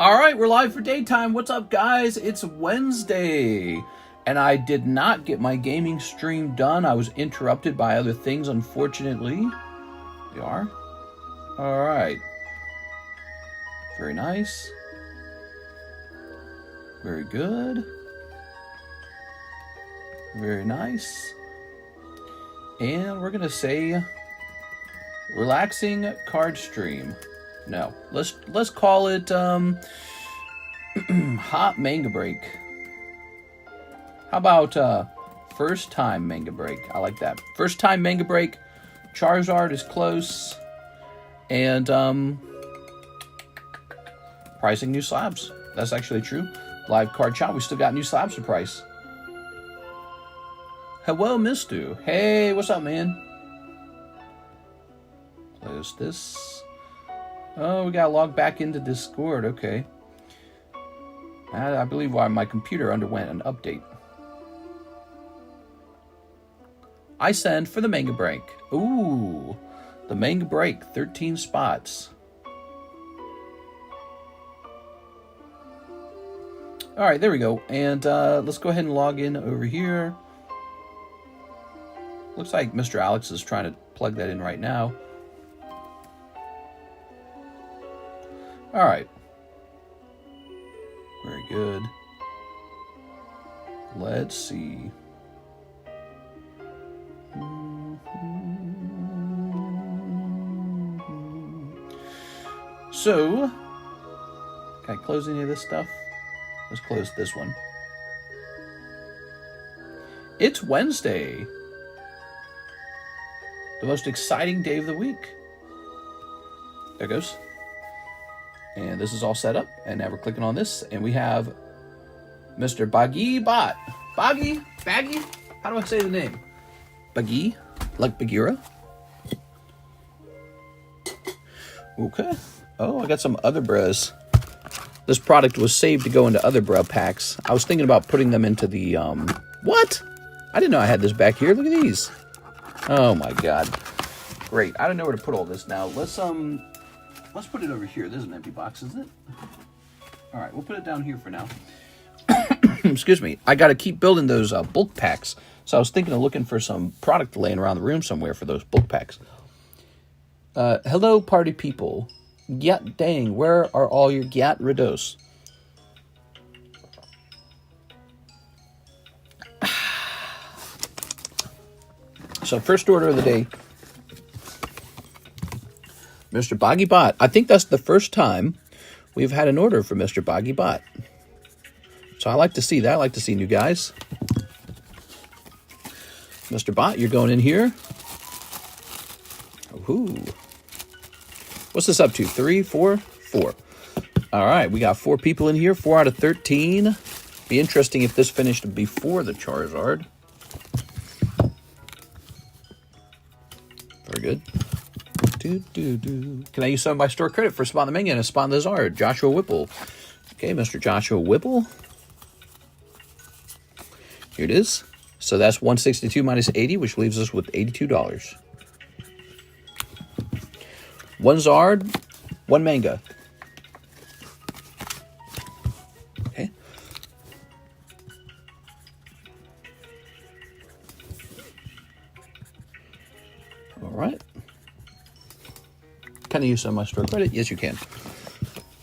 All right, we're live for daytime. What's up, guys? It's Wednesday, and I did not get my gaming stream done. I was interrupted by other things, unfortunately. We are. All right. Very nice. Very good. Very nice. And we're gonna say relaxing card stream. No, let's call it hot manga break. How about first time manga break? I like that. First time manga break. Charizard is close, and pricing new slabs. That's actually true. Live card shop. We still got new slabs to price. Hello, Mistu. Hey, what's up, man? Close this. Oh, we got to log back into Discord. Okay. I believe why my computer underwent an update. I send for the manga break. Ooh, the manga break. 13 spots. All right, there we go. And let's go ahead and log in over here. Looks like Mr. Alex is trying to plug that in right now. All right. Very good. Let's see. So, can I close any of this stuff? Let's close this one. It's Wednesday. The most exciting day of the week. There it goes. And this is all set up. And now we're clicking on this. And we have Mr. Baggy Bot. Baggy? How do I say the name? Baggy? Like Bagheera? Okay. Oh, I got some other bras. This product was saved to go into other bra packs. I was thinking about putting them into the, What? I didn't know I had this back here. Look at these. Oh my god. Great. I don't know where to put all this now. Let's put it over here. There's an empty box, isn't it? All right, we'll put it down here for now. Excuse me. I got to keep building those bulk packs. So I was thinking of looking for some product laying around the room somewhere for those bulk packs. Hello, party people. Gyat dang, where are all your Gyat Ridos? So first order of the day. Mr. Boggy Bot. I think that's the first time we've had an order for Mr. Boggy Bot. So I like to see that. I like to see new guys. Mr. Bot, you're going in here. Ooh. What's this up to? 3, 4, 4. All right, we got 4 people in here. 4 out of 13. Be interesting if this finished before the Charizard. Very good. Can I use some of my store credit for Spawn the Manga and a Spawn the Zard? Joshua Whipple. Okay, Mr. Joshua Whipple. Here it is. So that's 162 minus 80, which leaves us with $82. 1 Zard, 1 Manga. Okay. All right. Can I use some of my store credit? Yes, you can.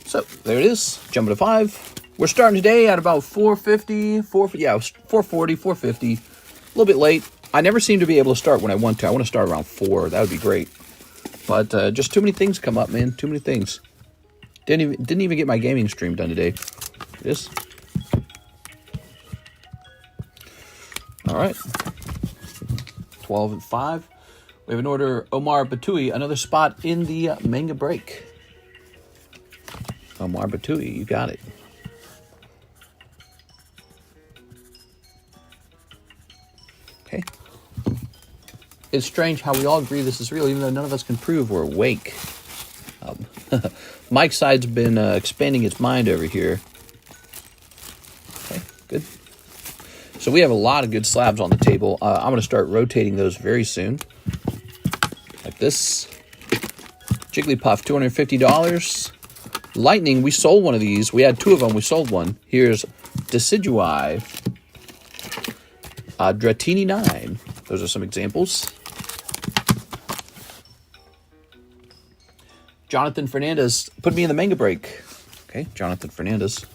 So, there it is. Jumping to 5. We're starting today at about 4:40, 4:50. A little bit late. I never seem to be able to start when I want to. I want to start around 4. That would be great. But just too many things come up, man. Too many things. Didn't even get my gaming stream done today. Yes. All right. 12 and 5. We have an order, Omar Batui, another spot in the manga break. Omar Batui, you got it. Okay. It's strange how we all agree this is real, even though none of us can prove we're awake. Mike's side's been expanding its mind over here. Okay, good. So we have a lot of good slabs on the table. I'm going to start rotating those very soon. Like this. Jigglypuff, $250. Lightning, we sold one of these. We had 2 of them. We sold one. Here's Decidui Dratini 9. Those are some examples. Jonathan Fernandez, put me in the manga break. Okay, Jonathan Fernandez.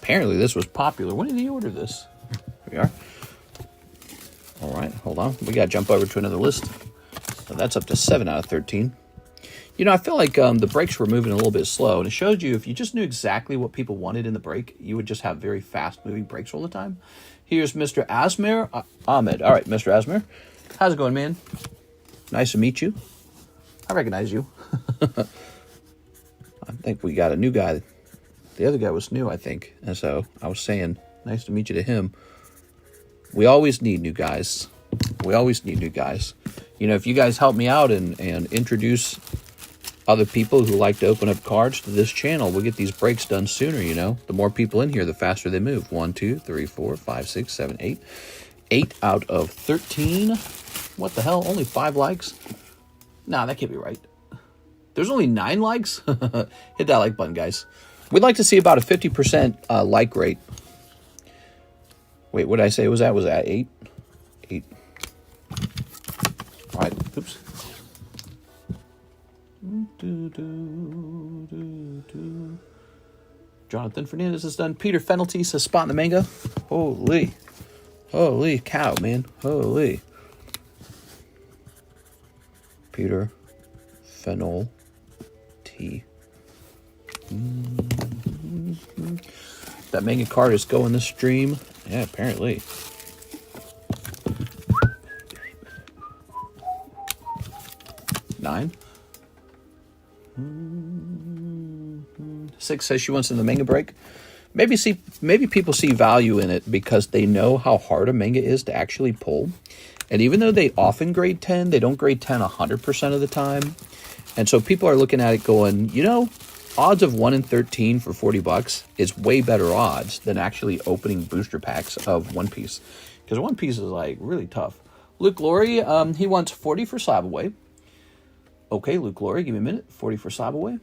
Apparently this was popular. When did he order this? Here we are. All right, hold on. We got to jump over to another list. So that's up to 7 out of 13. You know, I feel like the breaks were moving a little bit slow, and it showed you if you just knew exactly what people wanted in the break, you would just have very fast-moving breaks all the time. Here's Mr. Asmer Ahmed. All right, Mr. Asmer. How's it going, man? Nice to meet you. I recognize you. I think we got a new guy. The other guy was new, I think. And so I was saying, nice to meet you to him. We always need new guys. We always need new guys. You know, if you guys help me out and introduce other people who like to open up cards to this channel, we'll get these breaks done sooner, you know. The more people in here, the faster they move. 1, 2, 3, 4, 5, 6, 7, 8. 8 out of 13. What the hell? Only 5 likes? Nah, that can't be right. There's only 9 likes? Hit that like button, guys. We'd like to see about a 50% like rate. Wait, what did I say? Was that 8? 8. All right, oops. Jonathan Fernandez has done. Peter Fenalty says spot in the manga. Holy cow, man. Holy. Peter Fenalty. That manga card is going this stream. Yeah, apparently. Nine. 6 says she wants in the manga break. Maybe people see value in it because they know how hard a manga is to actually pull. And even though they often grade 10, they don't grade 10 100% of the time. And so people are looking at it going, you know, odds of 1 in 13 for $40 is way better odds than actually opening booster packs of One Piece. Because One Piece is like really tough. Luke Laurie, he wants 40 for Slab Away. Okay, Luke Laurie, give me a minute. 40 for Slab Away.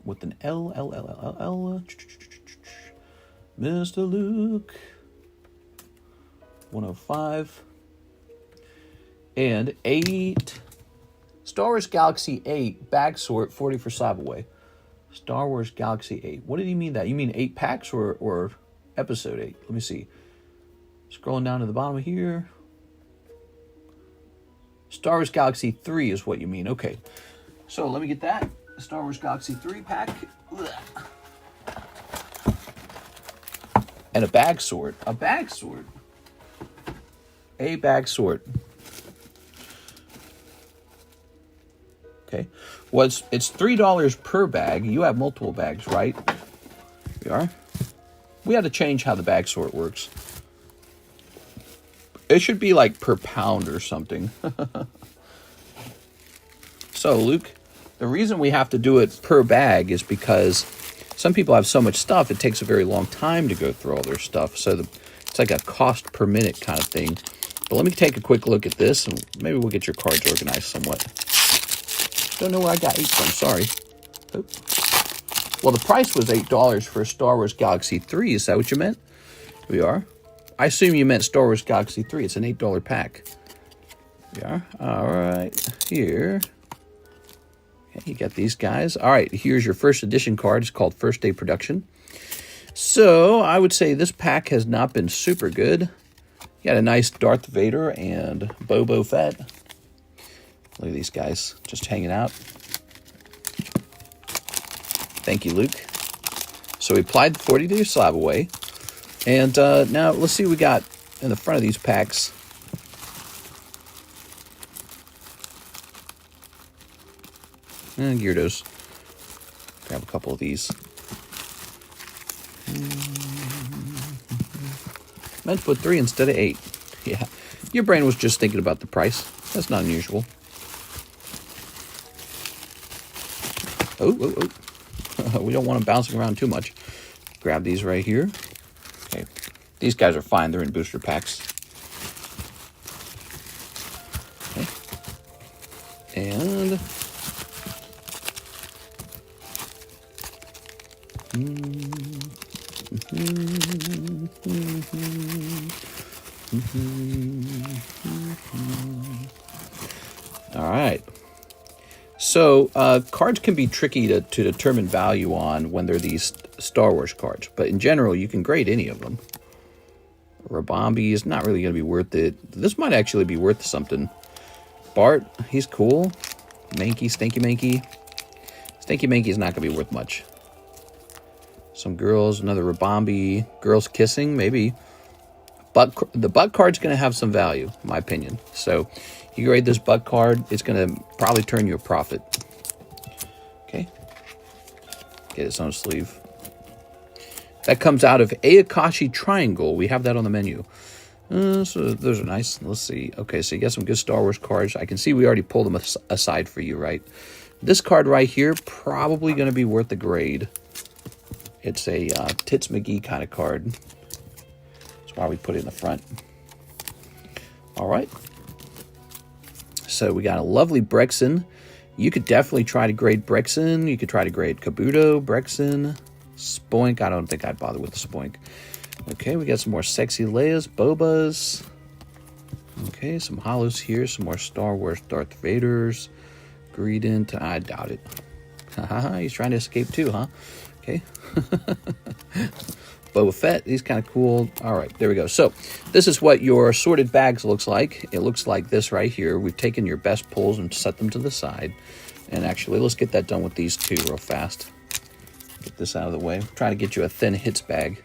With an L. Mr. Luke. 105. And 8. Star Wars Galaxy 8, bag sort, 40 for Slab Away. Star Wars Galaxy 8. What did he mean that? You mean 8 packs or episode 8? Let me see. Scrolling down to the bottom of here. Star Wars Galaxy 3 is what you mean. Okay. So let me get that. Star Wars Galaxy 3 pack. And a bag sort. A bag sort. A bag sort. Okay. Well, it's $3 per bag. You have multiple bags, right? We are. We had to change how the bag sort works. It should be like per pound or something. So, Luke, the reason we have to do it per bag is because some people have so much stuff, it takes a very long time to go through all their stuff. So it's like a cost per minute kind of thing. But let me take a quick look at this, and maybe we'll get your cards organized somewhat. Don't know where I got 8 from, sorry. Oh. Well, the price was $8 for Star Wars Galaxy 3. Is that what you meant? Here we are. I assume you meant Star Wars Galaxy 3. It's an $8 pack. Here we are. All right. Here. Okay, you got these guys. All right. Here's your first edition card. It's called First Day Production. So I would say this pack has not been super good. You got a nice Darth Vader and Boba Fett. Look at these guys just hanging out. Thank you, Luke. So we applied the 40-day slab away. And now let's see what we got in the front of these packs. And Gyarados. Grab a couple of these. Meant to put 3 instead of 8. Yeah, your brain was just thinking about the price. That's not unusual. Oh. We don't want them bouncing around too much. Grab these right here. Okay, these guys are fine. They're in booster packs. All right. So cards can be tricky to determine value on when they're these Star Wars cards, but in general, you can grade any of them. Rabambi is not really going to be worth it. This might actually be worth something. Bart, he's cool. Mankey, Stinky Mankey. Stinky Mankey is not going to be worth much. Some girls, another Rabambi. Girls kissing, maybe. But the butt card's going to have some value, in my opinion. So you grade this butt card, it's going to probably turn you a profit. Okay. Get its own sleeve. That comes out of Ayakashi Triangle. We have that on the menu. So those are nice. Let's see. Okay, so you got some good Star Wars cards. I can see we already pulled them aside for you, right? This card right here, probably going to be worth the grade. It's a Tits McGee kind of card. That's why we put it in the front. All right. So we got a lovely Brexin. You could definitely try to grade Brexin. You could try to grade Kabuto, Brexin, Spoink. I don't think I'd bother with the Spoink. Okay, we got some more sexy Leias, Bobas. Okay, some holos here. Some more Star Wars Darth Vaders. Greedent. I doubt it. Haha, he's trying to escape too, huh? Okay. Boba Fett, he's kind of cool. All right, there we go. So this is what your sorted bags looks like. It looks like this right here. We've taken your best pulls and set them to the side. And actually, let's get that done with these two real fast. Get this out of the way. I'm trying to get you a thin hits bag.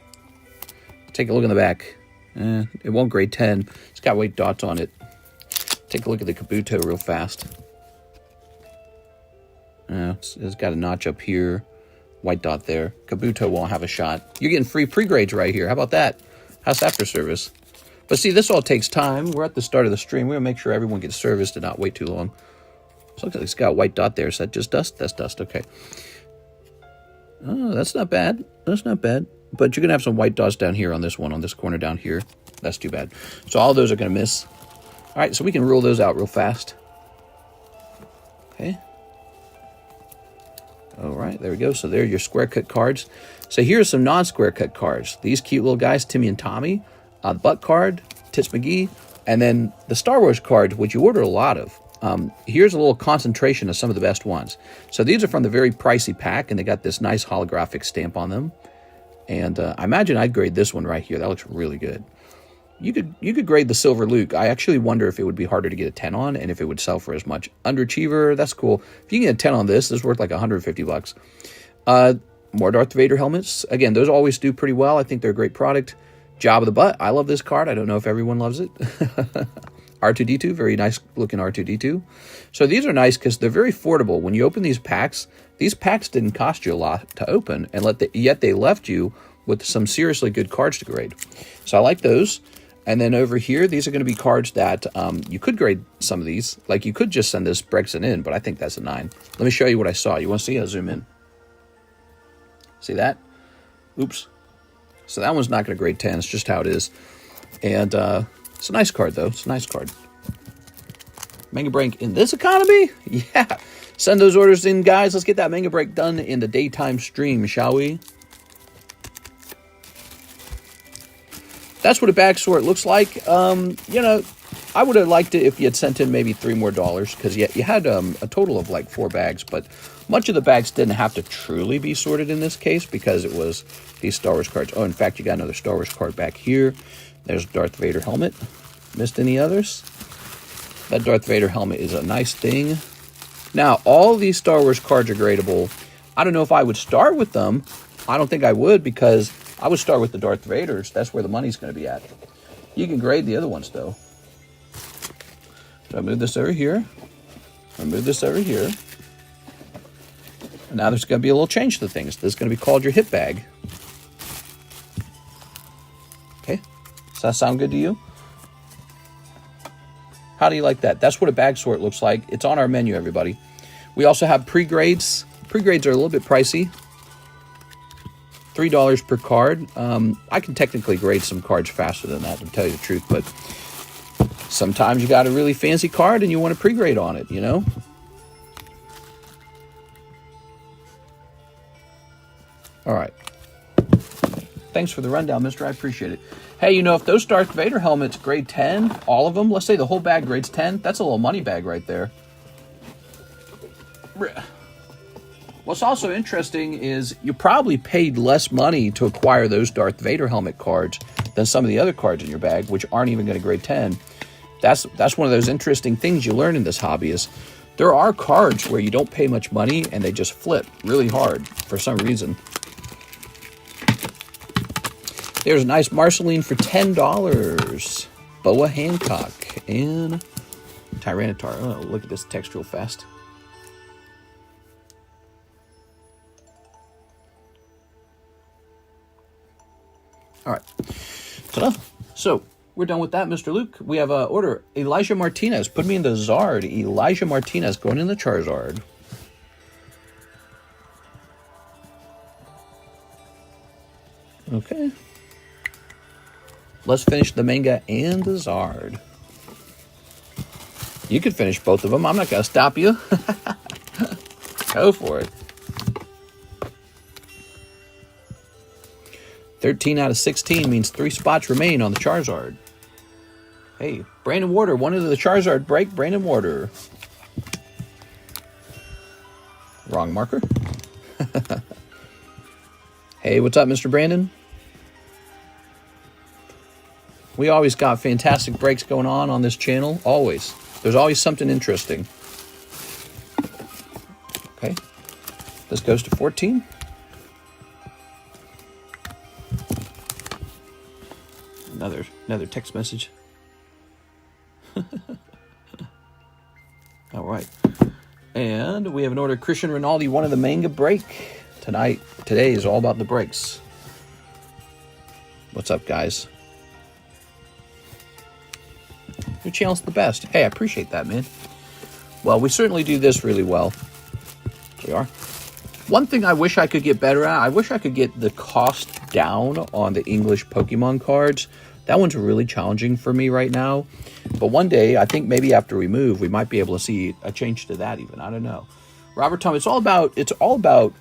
Take a look in the back. It won't grade 10. It's got white dots on it. Take a look at the Kabuto real fast. It's got a notch up here. White dot there. Kabuto won't have a shot. You're getting free pre-grades right here. How about that? How's after service? But see, this all takes time. We're at the start of the stream. We're going to make sure everyone gets serviced and not wait too long. So looks like it's got a white dot there. Is that just dust? That's dust. Okay. Oh, that's not bad. That's not bad. But you're going to have some white dots down here on this one, on this corner down here. That's too bad. So all those are going to miss. All right, so we can rule those out real fast. Okay. All right, there we go. So there are your square cut cards. So here's some non-square cut cards. These cute little guys, Timmy and Tommy. The butt card, Tits McGee. And then the Star Wars cards, which you order a lot of. Here's a little concentration of some of the best ones. So these are from the very pricey pack, and they got this nice holographic stamp on them. And I imagine I'd grade this one right here. That looks really good. You could grade the Silver Luke. I actually wonder if it would be harder to get a 10 on and if it would sell for as much. Underachiever, that's cool. If you can get a 10 on this is worth like 150 bucks. More Darth Vader helmets. Again, those always do pretty well. I think they're a great product. Job of the Butt. I love this card. I don't know if everyone loves it. R2-D2, very nice looking R2-D2. So these are nice because they're very affordable. When you open these packs didn't cost you a lot to open, and yet they left you with some seriously good cards to grade. So I like those. And then over here, these are going to be cards that you could grade some of these. Like you could just send this Brexit in, but I think that's a 9. Let me show you what I saw. You want to see? I'll zoom in. See that? Oops. So that one's not going to grade 10. It's just how it is. And it's a nice card, though. It's a nice card. Manga break in this economy? Yeah. Send those orders in, guys. Let's get that manga break done in the daytime stream, shall we? That's what a bag sort looks like. You know, I would have liked it if you had sent in maybe $3 more because you had a total of like 4 bags, but much of the bags didn't have to truly be sorted in this case because it was these Star Wars cards. Oh, in fact, you got another Star Wars card back here. There's Darth Vader helmet. Missed any others? That Darth Vader helmet is a nice thing. Now, all these Star Wars cards are gradable. I don't know if I would start with them. I don't think I would because I would start with the Darth Vaders. That's where the money's going to be at. You can grade the other ones, though. So I move this over here. I move this over here. And now there's going to be a little change to things. This is going to be called your hit bag. Okay. Does that sound good to you? How do you like that? That's what a bag sort looks like. It's on our menu, everybody. We also have pre-grades. Pre-grades are a little bit pricey. $3 per card. I can technically grade some cards faster than that, to tell you the truth, but sometimes you got a really fancy card and you want to pre-grade on it, you know? All right. Thanks for the rundown, mister. I appreciate it. Hey, you know, if those Darth Vader helmets grade 10, all of them, let's say the whole bag grades 10, that's a little money bag right there. What's also interesting is you probably paid less money to acquire those Darth Vader helmet cards than some of the other cards in your bag, which aren't even going to grade 10. That's one of those interesting things you learn in this hobby is there are cards where you don't pay much money and they just flip really hard for some reason. There's a nice Marceline for $10. Boa Hancock and Tyranitar. Oh, look at this text real fast. All right. Ta-da. So, we're done with that, Mr. Luke. We have an order. Elijah Martinez. Put me in the Zard. Elijah Martinez going in the Charizard. Okay. Let's finish the Manga and the Zard. You could finish both of them. I'm not going to stop you. Go for it. 13 out of 16 means 3 spots remain on the Charizard. Hey, Brandon Warder, one into the Charizard break. Brandon Warder. Wrong marker. Hey, what's up, Mr. Brandon? We always got fantastic breaks going on this channel. Always. There's always something interesting. Okay. This goes to 14. Another text message. All right. And we have an order. Christian Rinaldi, one of the Manga break. Today is all about the breaks. What's up, guys? Your channel's the best. Hey, I appreciate that, man. Well, we certainly do this really well. We are. One thing I wish I could get better at, I wish I could get the cost down on the English Pokemon cards. That one's really challenging for me right now. But one day, I think maybe after we move, we might be able to see a change to that even. I don't know. Robert Tom, it's all about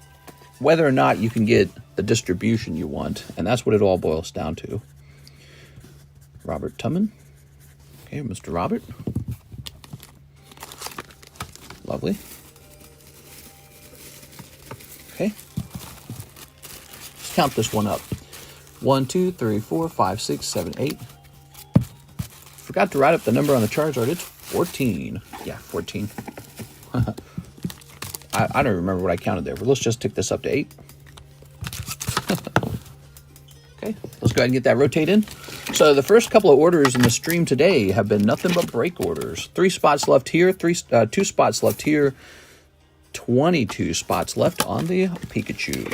whether or not you can get the distribution you want. And that's what it all boils down to. Robert Tumman. Okay, Mr. Robert. Lovely. Okay. Let's count this one up. 1, 2, 3, 4, 5, 6, 7, 8. Forgot to write up the number on the Charizard. It's 14. Yeah, 14. I don't remember what I counted there, but let's just tick this up to 8. Okay, let's go ahead and get that rotate in. So the first couple of orders in the stream today have been nothing but break orders. 3 spots left here, 2 spots left here, 22 spots left on the Pikachu.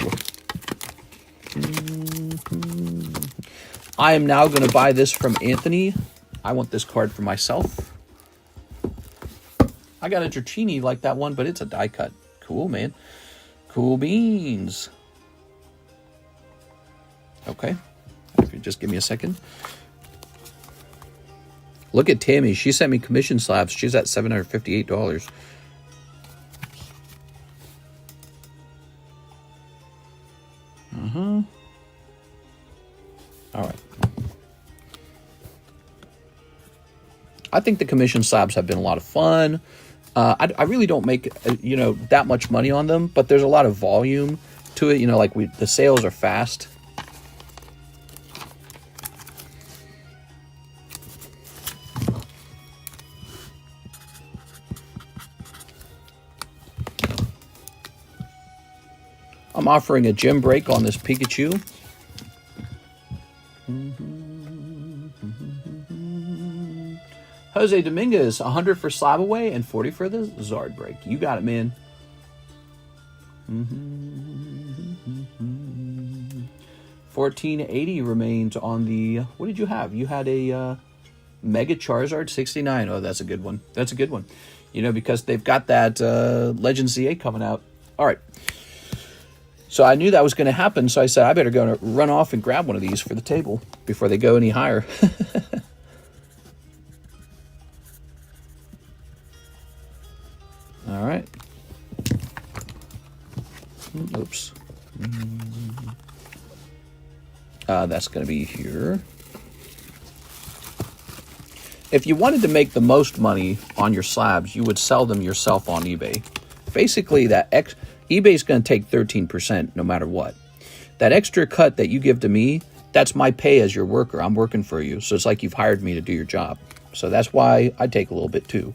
I am now going to buy this from Anthony. I want this card for myself. I got a Dratini like that one, but it's a die cut. Cool, man. Cool beans. Okay. If you just give me a second. Look at Tammy. She sent me commission slabs. She's at $758. All right. I think the commission slabs have been a lot of fun. I really don't make, that much money on them, but there's a lot of volume to it. Like the sales are fast. I'm offering a gem break on this Pikachu. Jose Dominguez, 100 for Slab Away and 40 for the Zard break. You got it, man. 1480 remains on the... What did you have? You had a Mega Charizard 69. Oh, that's a good one. That's a good one. Because they've got that Legend ZA coming out. All right. So I knew that was going to happen, so I said I better go run off and grab one of these for the table before they go any higher. All right. Oops. That's going to be here. If you wanted to make the most money on your slabs, you would sell them yourself on eBay. Basically, eBay's going to take 13% no matter what. That extra cut that you give to me, that's my pay as your worker. I'm working for you. So it's like you've hired me to do your job. So that's why I take a little bit too.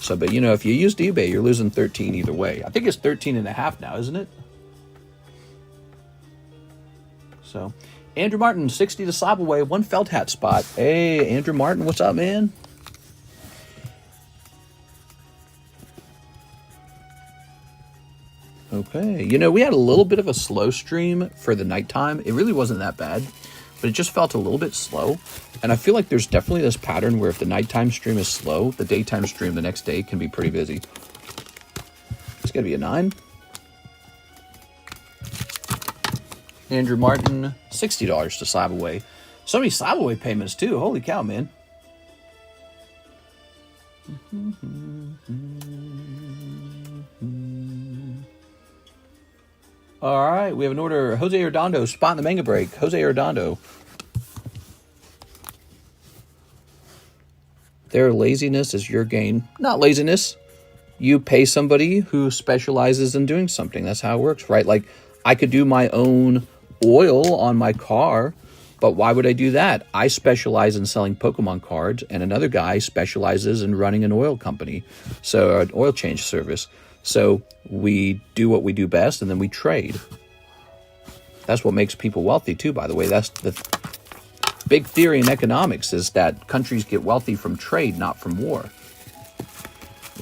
So, but you know, if you used eBay, you're losing 13 either way. I think it's 13.5 now, isn't it? So, Andrew Martin, 60 to slab away, 1 felt hat spot. Hey, Andrew Martin, what's up, man? Okay, you know, we had a little bit of a slow stream for the nighttime. It really wasn't that bad, but it just felt a little bit slow. And I feel like there's definitely this pattern where if the nighttime stream is slow, the daytime stream the next day can be pretty busy. It's going to be a 9. Andrew Martin, $60 to slab away. So many slab away payments too. Holy cow, man. All right, we have an order. Jose Arredondo, spot in the manga break. Jose Arredondo. Their laziness is your gain. Not laziness. You pay somebody who specializes in doing something. That's how it works, right? Like, I could do my own oil on my car, but why would I do that? I specialize in selling Pokemon cards, and another guy specializes in running an oil company, so an oil change service. So we do what we do best, and then we trade. That's what makes people wealthy too, by the way. That's the big theory in economics, is that countries get wealthy from trade, not from war.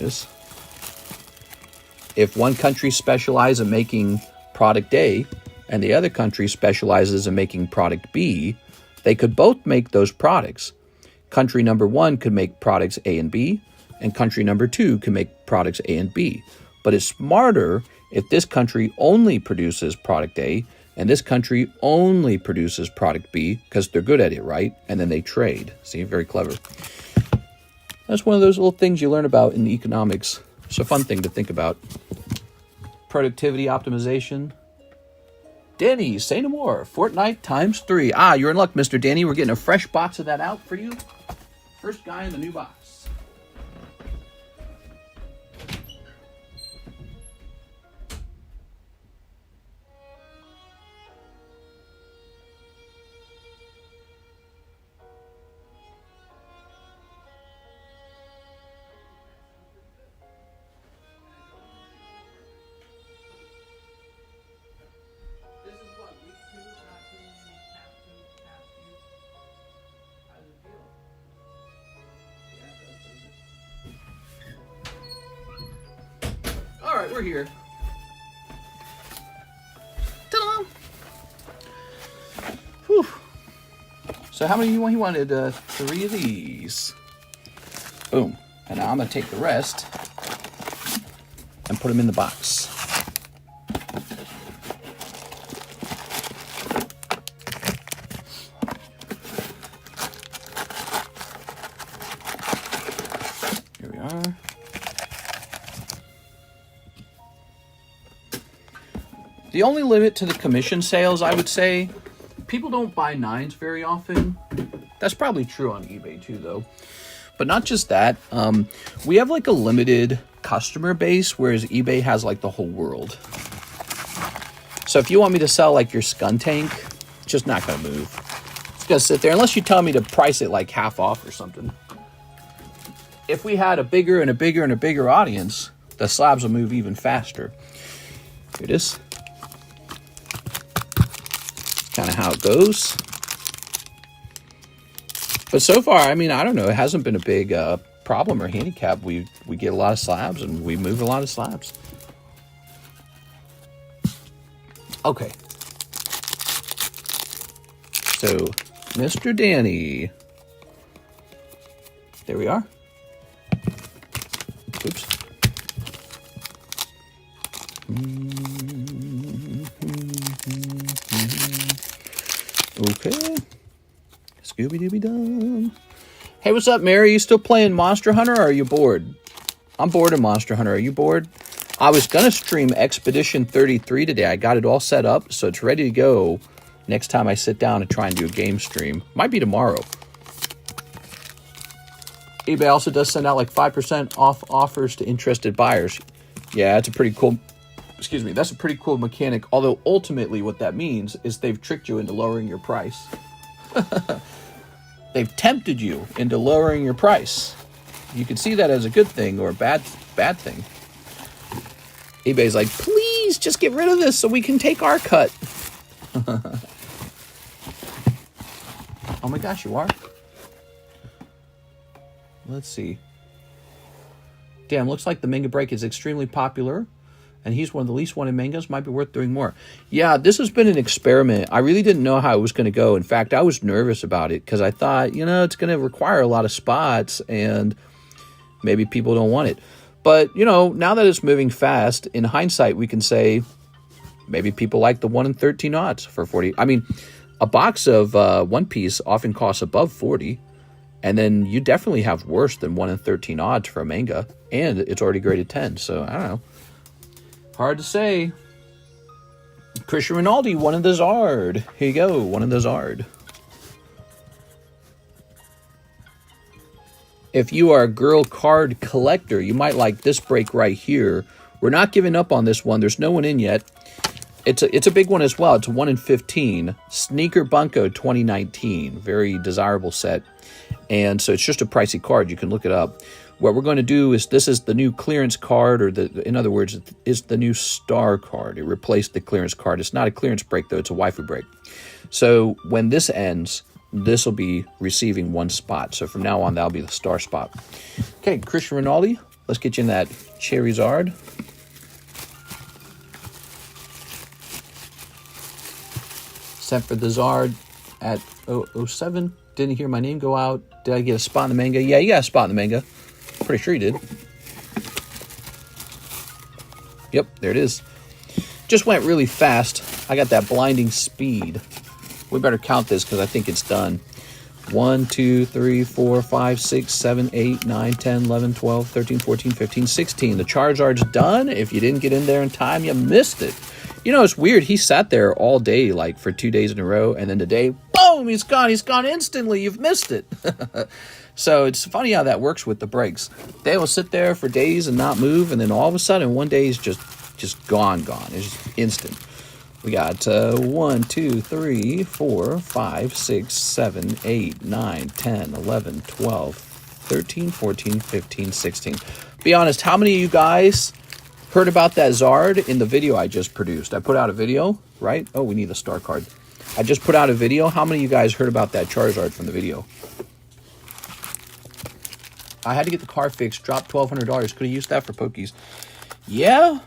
Yes. If one country specializes in making product A, and the other country specializes in making product B, they could both make those products. Country number 1 could make products A and B, and country number 2 can make products A and B. But it's smarter if this country only produces product A, and this country only produces product B, because they're good at it, right? And then they trade. See, very clever. That's one of those little things you learn about in economics. It's a fun thing to think about. Productivity optimization. Danny, say no more. Fortnite times 3. Ah, you're in luck, Mr. Danny. We're getting a fresh box of that out for you. First guy in the new box. All right, we're here. Ta-da! Whew. So how many you want? He wanted 3 of these. Boom. And now I'm going to take the rest and put them in the box. Here we are. The only limit to the commission sales, I would say, people don't buy 9s very often. That's probably true on eBay too, though. But not just that. We have like a limited customer base, whereas eBay has like the whole world. So if you want me to sell like your Skun Tank, it's just not going to move. It's going to sit there unless you tell me to price it like half off or something. If we had a bigger and a bigger and a bigger audience, the slabs will move even faster. Here it is. Kind of how it goes. But so far, I mean, I don't know. It hasn't been a big problem or handicap. We get a lot of slabs and we move a lot of slabs. Okay. So, Mr. Danny. There we are. Oops. Okay. Scooby-Dooby-Dum. Hey, what's up, Mary? You still playing Monster Hunter, or are you bored? I'm bored of Monster Hunter. Are you bored? I was going to stream Expedition 33 today. I got it all set up, so it's ready to go. next time I sit down and try and do a game stream. Might be tomorrow. eBay also does send out like 5% off offers to interested buyers. Yeah, that's a pretty cool, excuse me, that's a pretty cool mechanic. Although ultimately what that means is they've tricked you into lowering your price. They've tempted you into lowering your price. You can see that as a good thing or a bad thing. eBay's like, please just get rid of this so we can take our cut. Oh my gosh, you are? Let's see. Damn, looks like the manga break is extremely popular. And he's one of the least wanted mangas. Might be worth doing more. Yeah, this has been an experiment. I really didn't know how it was going to go. In fact, I was nervous about it because I thought, you know, it's going to require a lot of spots and maybe people don't want it. But, you know, now that it's moving fast, in hindsight, we can say maybe people like the 1 in 13 odds for 40. I mean, a box of One Piece often costs above 40. And then you definitely have worse than 1 in 13 odds for a manga. And it's already graded 10. So, I don't know. Hard to say. Christian Ronaldo, one of the Zard. Here you go, one of the Zard. If you are a girl card collector, you might like this break right here. We're not giving up on this one. There's no one in yet. It's a big one as well. It's a 1 in 15. Sneaker Bunko 2019. Very desirable set. And so it's just a pricey card. You can look it up. What we're going to do is, this is the new clearance card, or in other words, it's the new star card. It replaced the clearance card. It's not a clearance break, though. It's a waifu break. So when this ends, this will be receiving 1 spot. So from now on, that'll be the star spot. Okay, Christian Ronaldo. Let's get you in that Charizard. Sent for the Zard at 007. Didn't hear my name go out. Did I get a spot in the manga? Yeah, you got a spot in the manga. Pretty sure you did. Yep, there it is. Just went really fast. I got that blinding speed. We better count this because I think it's done. 1, 2, 3, 4, 5, 6, 7, 8, 9, 10, 11, 12, 13, 14, 15, 16. The Charizard's done. If you didn't get in there in time, you missed it. You know, it's weird. He sat there all day, like for 2 days in a row, and then today, boom, he's gone. He's gone instantly. You've missed it. So it's funny how that works with the breaks. They will sit there for days and not move, and then all of a sudden, one day he's just gone. It's just instant. We got 1, 2, 3, 4, 5, 6, 7, 8, 9, 10, 11, 12, 13, 14, 15, 16. Be honest, how many of you guys heard about that Zard in the video I just produced? I put out a video, right? Oh, we need the star card. I just put out a video. How many of you guys heard about that Charizard from the video? I had to get the car fixed, dropped $1,200. Could have used that for Pokies. Yeah,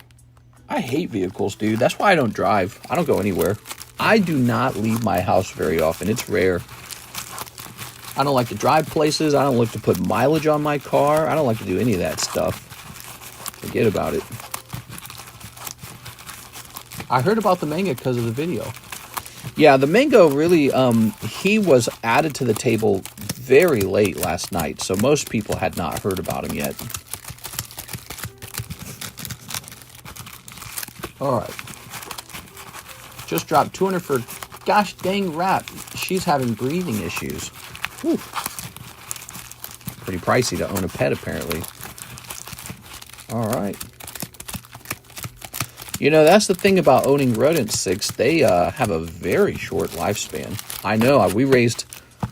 I hate vehicles, dude. That's why I don't drive. I don't go anywhere. I do not leave my house very often. It's rare. I don't like to drive places. I don't like to put mileage on my car. I don't like to do any of that stuff. Forget about it. I heard about the manga because of the video. Yeah, the manga really, he was added to the table very late last night, so most people had not heard about him yet. All right. Just dropped 200 for gosh dang rat. She's having breathing issues. Whew. Pretty pricey to own a pet, apparently. All right. You know, that's the thing about owning rodent six. They have a very short lifespan. I know. We raised,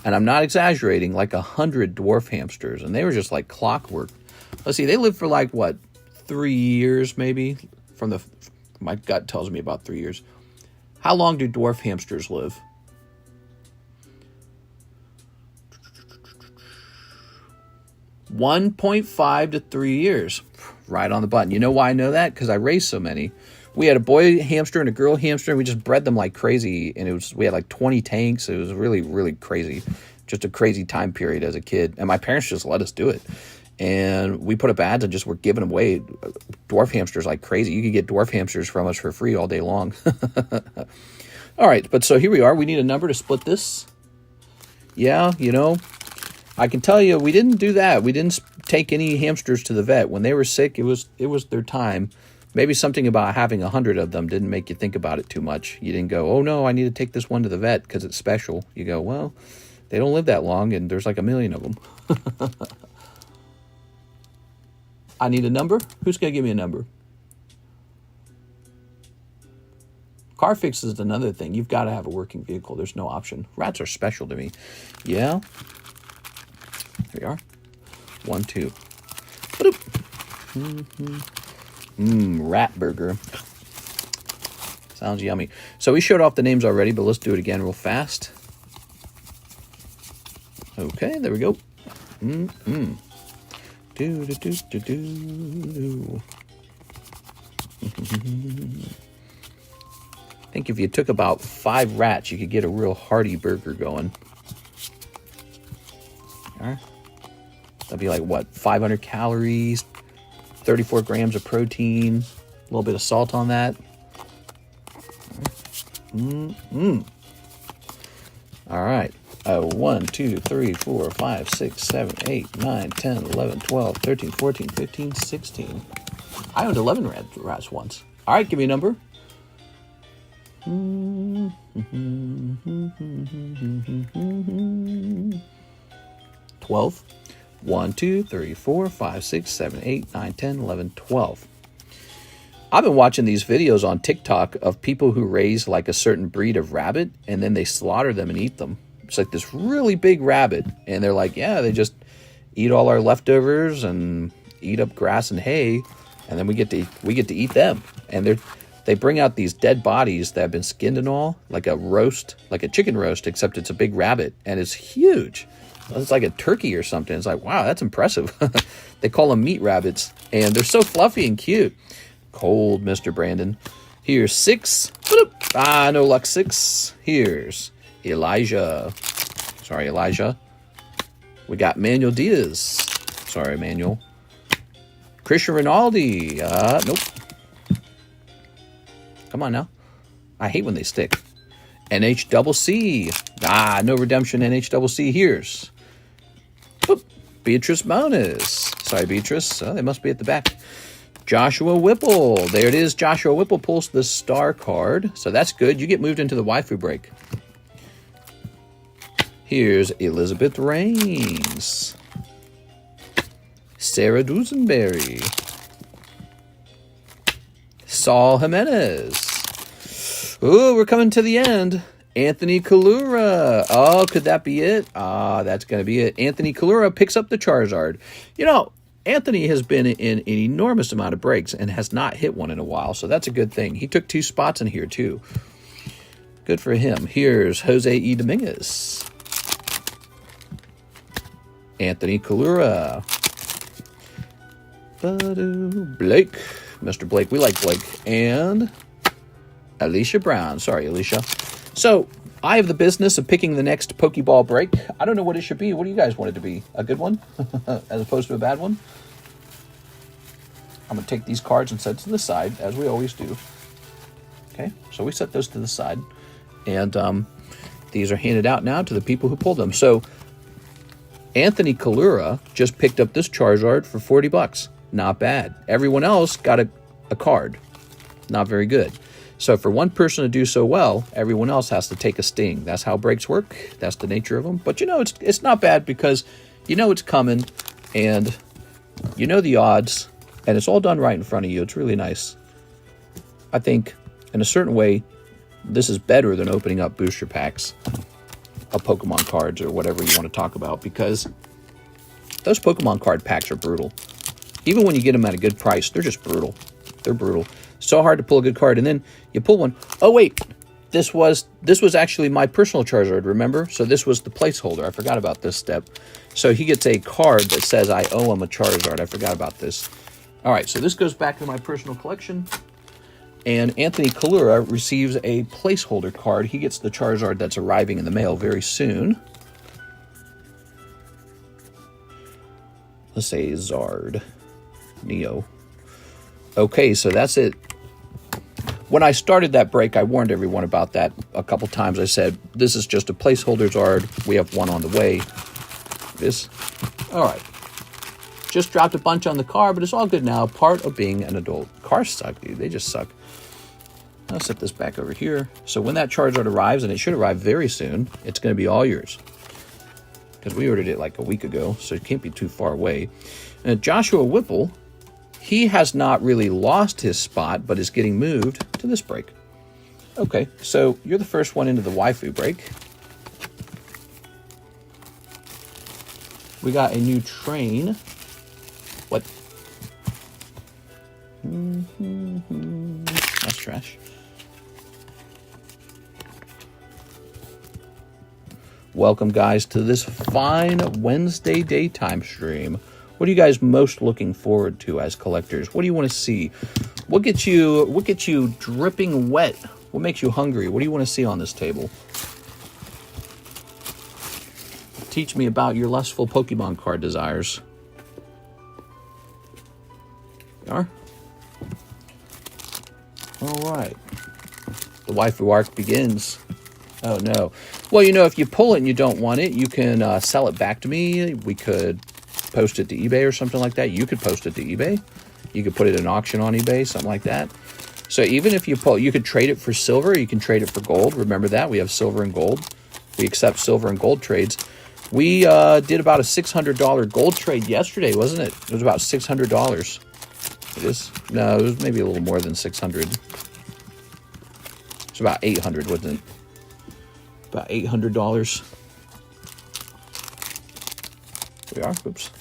and I'm not exaggerating, like 100 dwarf hamsters, and they were just like clockwork. Let's see. They lived for like, what, 3 years maybe? My gut tells me about 3 years. How long do dwarf hamsters live? $1.5 to 3 years. Right on the button. You know why I know that? Because I raised so many. We had a boy hamster and a girl hamster, and we just bred them like crazy. And we had like 20 tanks. It was really, really crazy. Just a crazy time period as a kid. And my parents just let us do it. And we put up ads and just were giving away dwarf hamsters like crazy. You could get dwarf hamsters from us for free all day long. All right, but so here we are. We need a number to split this. Yeah, you know, I can tell you we didn't do that. We didn't take any hamsters to the vet. When they were sick, it was their time. Maybe something about having 100 of them didn't make you think about it too much. You didn't go, oh no, I need to take this one to the vet because it's special. You go, well, they don't live that long and there's like 1 million of them. I need a number? Who's going to give me a number? Car fix is another thing. You've got to have a working vehicle. There's no option. Rats are special to me. Yeah. Here we are. 1, 2. Rat burger. Sounds yummy. So we showed off the names already, but let's do it again real fast. Okay, there we go. Do. I think if you took about 5 rats, you could get a real hearty burger going. All right. That'd be like, what, 500 calories, 34 grams of protein, a little bit of salt on that. All right. 1, 2, 3, 4, 5, 6, 7, 8, 9, 10, 11, 12, 13, 14, 15, 16. I owned 11 rats once. All right, give me a number. 12. 1, 2, 3, 4, 5, 6, 7, 8, 9, 10, 11, 12. I've been watching these videos on TikTok of people who raise like a certain breed of rabbit and then they slaughter them and eat them. It's like this really big rabbit, and they're like, yeah, they just eat all our leftovers and eat up grass and hay, and then we get to eat them. And they bring out these dead bodies that have been skinned and all, like a roast, like a chicken roast, except it's a big rabbit and it's huge. It's like a turkey or something. It's like, wow, that's impressive. They call them meat rabbits, and they're so fluffy and cute. Cold, Mr. Brandon. Here's 6. No luck, 6. Here's Elijah. Sorry, Elijah. We got Manuel Diaz. Sorry, Manuel. Christian Rinaldi. Nope. Come on now. I hate when they stick. NHCC. No redemption, NHCC. Here's Beatrice Moniz. Sorry, Beatrice. They must be at the back. Joshua Whipple. There it is. Joshua Whipple pulls the star card. So that's good. You get moved into the waifu break. Here's Elizabeth Rains. Sarah Dusenberry. Saul Jimenez. Ooh, we're coming to the end. Anthony Kalura. Oh, could that be it? That's going to be it. Anthony Kalura picks up the Charizard. You know, Anthony has been in an enormous amount of breaks and has not hit one in a while, so that's a good thing. He took 2 spots in here, too. Good for him. Here's Jose E. Dominguez. Anthony Kalura. Blake. Mr. Blake. We like Blake. And Alicia Brown. Sorry, Alicia. So, I have the business of picking the next Pokeball break. I don't know what it should be. What do you guys want it to be? A good one? As opposed to a bad one? I'm going to take these cards and set to the side, as we always do. Okay, so we set those to the side. And these are handed out now to the people who pulled them. So, Anthony Kalura just picked up this Charizard for $40. Not bad. Everyone else got a card. Not very good. So for one person to do so well, everyone else has to take a sting. That's how breaks work. That's the nature of them. But you know, it's not bad because you know it's coming and you know the odds and it's all done right in front of you. It's really nice. I think in a certain way, this is better than opening up booster packs of Pokemon cards or whatever you want to talk about, because those Pokemon card packs are brutal. Even when you get them at a good price, they're just brutal. They're brutal. So hard to pull a good card, and then you pull one. Oh wait, this was actually my personal Charizard, remember? So this was the placeholder. I forgot about this step. So he gets a card that says I owe him a Charizard. I forgot about this. All right, so this goes back to my personal collection. And Anthony Kalura receives a placeholder card. He gets the Charizard that's arriving in the mail very soon. Let's say Zard. Neo. Okay, so that's it. When I started that break, I warned everyone about that a couple times. I said, this is just a placeholder Zard. We have one on the way. This. All right. Just dropped a bunch on the car, but it's all good now. Part of being an adult. Cars suck, dude. They just suck. I'll set this back over here. So when that Charizard arrives, and it should arrive very soon, it's going to be all yours. Because we ordered it like a week ago, so it can't be too far away. And Joshua Whipple, he has not really lost his spot, but is getting moved to this break. Okay, so you're the first one into the waifu break. We got a new train. What? That's trash. Welcome, guys, to this fine Wednesday daytime stream. What are you guys most looking forward to as collectors? What do you want to see? What gets you dripping wet? What makes you hungry? What do you want to see on this table? Teach me about your lustful Pokemon card desires. You are? All right. The waifu arc begins. Oh, no. Well, you know, if you pull it and you don't want it, you can sell it back to me. We could post it to eBay or something like that. You could post it to eBay. You could put it in auction on eBay, something like that. So even if you pull, you could trade it for silver. You can trade it for gold. Remember that. We have silver and gold. We accept silver and gold trades. We did about a $600 gold trade yesterday, wasn't it? It was about $600. It is? No, it was maybe a little more than 600. It's about 800, wasn't it? About $800. We are. Oops.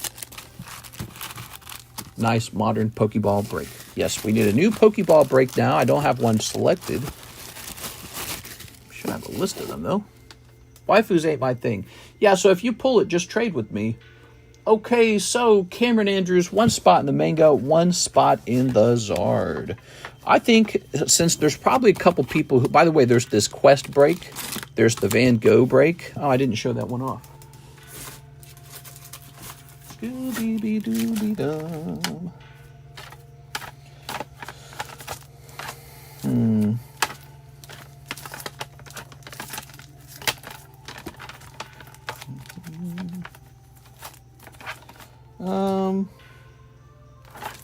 Nice modern Pokeball break. Yes, we need a new Pokeball break now. I don't have one selected. Should have a list of them, though. Waifus ain't my thing. Yeah, so if you pull it, just trade with me. Okay, so Cameron Andrews, 1 spot in the Manga, 1 spot in the Zard. I think since there's probably a couple people who, by the way, there's this Quest break. There's the Van Gogh break. Oh, I didn't show that one off. Scooby-Dooby-Dum.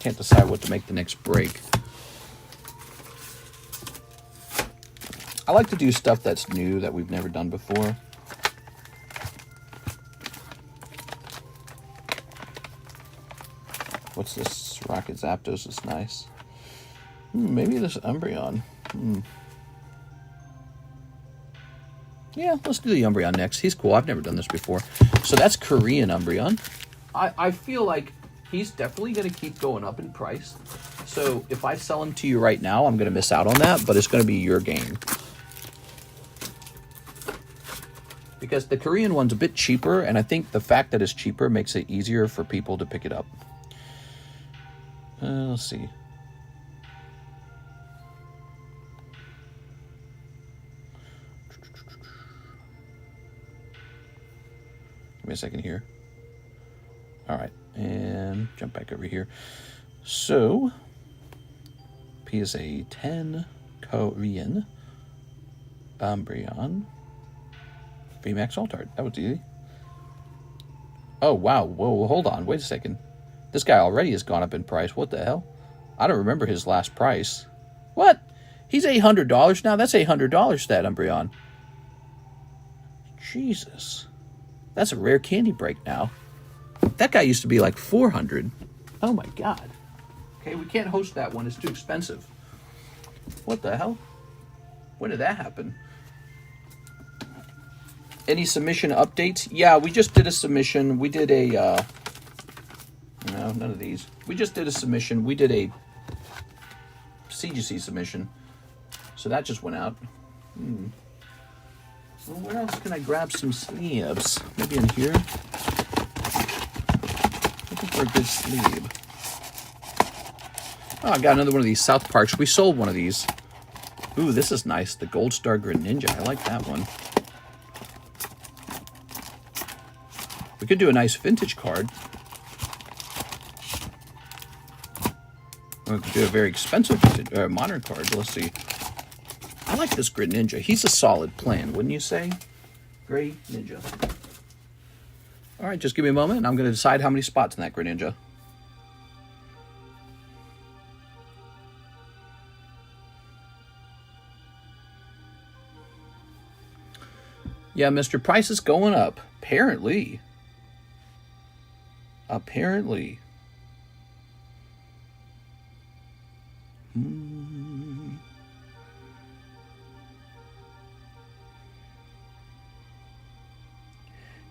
Can't decide what to make the next break. I like to do stuff that's new that we've never done before. What's this? Rocket Zapdos is nice. Maybe this Umbreon. Yeah, let's do the Umbreon next. He's cool. I've never done this before. So that's Korean Umbreon. I feel like he's definitely going to keep going up in price. So if I sell him to you right now, I'm going to miss out on that, but it's going to be your game. Because the Korean one's a bit cheaper, and I think the fact that it's cheaper makes it easier for people to pick it up. Let's see. Give me a second here. All right, and jump back over here. So, PSA 10, Korean, Umbreon, VMAX Altart. That was easy. Oh, wow. Whoa, hold on. Wait a second. This guy already has gone up in price. What the hell? I don't remember his last price. What? He's $800 now? That's $800, that Umbreon. Jesus. That's a rare candy break now. That guy used to be like $400. Oh my god. Okay, we can't host that one. It's too expensive. What the hell? When did that happen? Any submission updates? Yeah, we just did a submission. We did a... no, none of these. We just did a submission. We did a CGC submission. So that just went out. Well, where else can I grab some slabs? Maybe in here? Looking for a good slab. Oh, I got another one of these South Parks. We sold one of these. Ooh, this is nice. The Gold Star Greninja. I like that one. We could do a nice vintage card. We could do a very expensive vintage, modern card. Let's see. I like this Greninja. He's a solid plan, wouldn't you say? Greninja. All right, just give me a moment, and I'm going to decide how many spots in that Greninja. Yeah, Mr. Price is going up. Apparently. Apparently.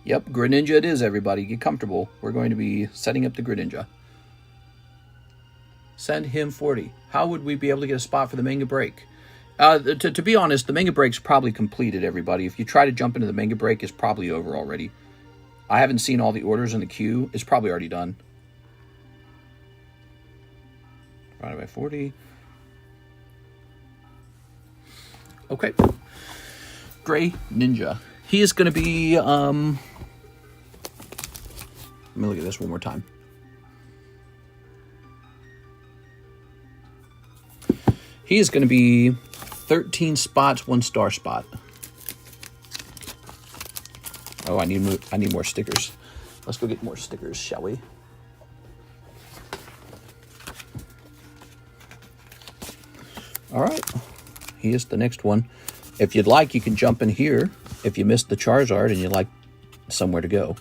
Yep, Greninja it is, everybody. Get comfortable. We're going to be setting up the Greninja. Send him 40. How would we be able to get a spot for the Manga break? To be honest, the Manga break's probably completed, everybody. If you try to jump into the Manga break, it's probably over already. I haven't seen all the orders in the queue. It's probably already done. Divided by 40. Okay. Gray Ninja. He is going to be... Let me look at this one more time. He is going to be 13 spots, 1-star spot. Oh, I need more stickers. Let's go get more stickers, shall we? All right. Here's the next one. If you'd like, you can jump in here if you missed the Charizard and you'd like somewhere to go.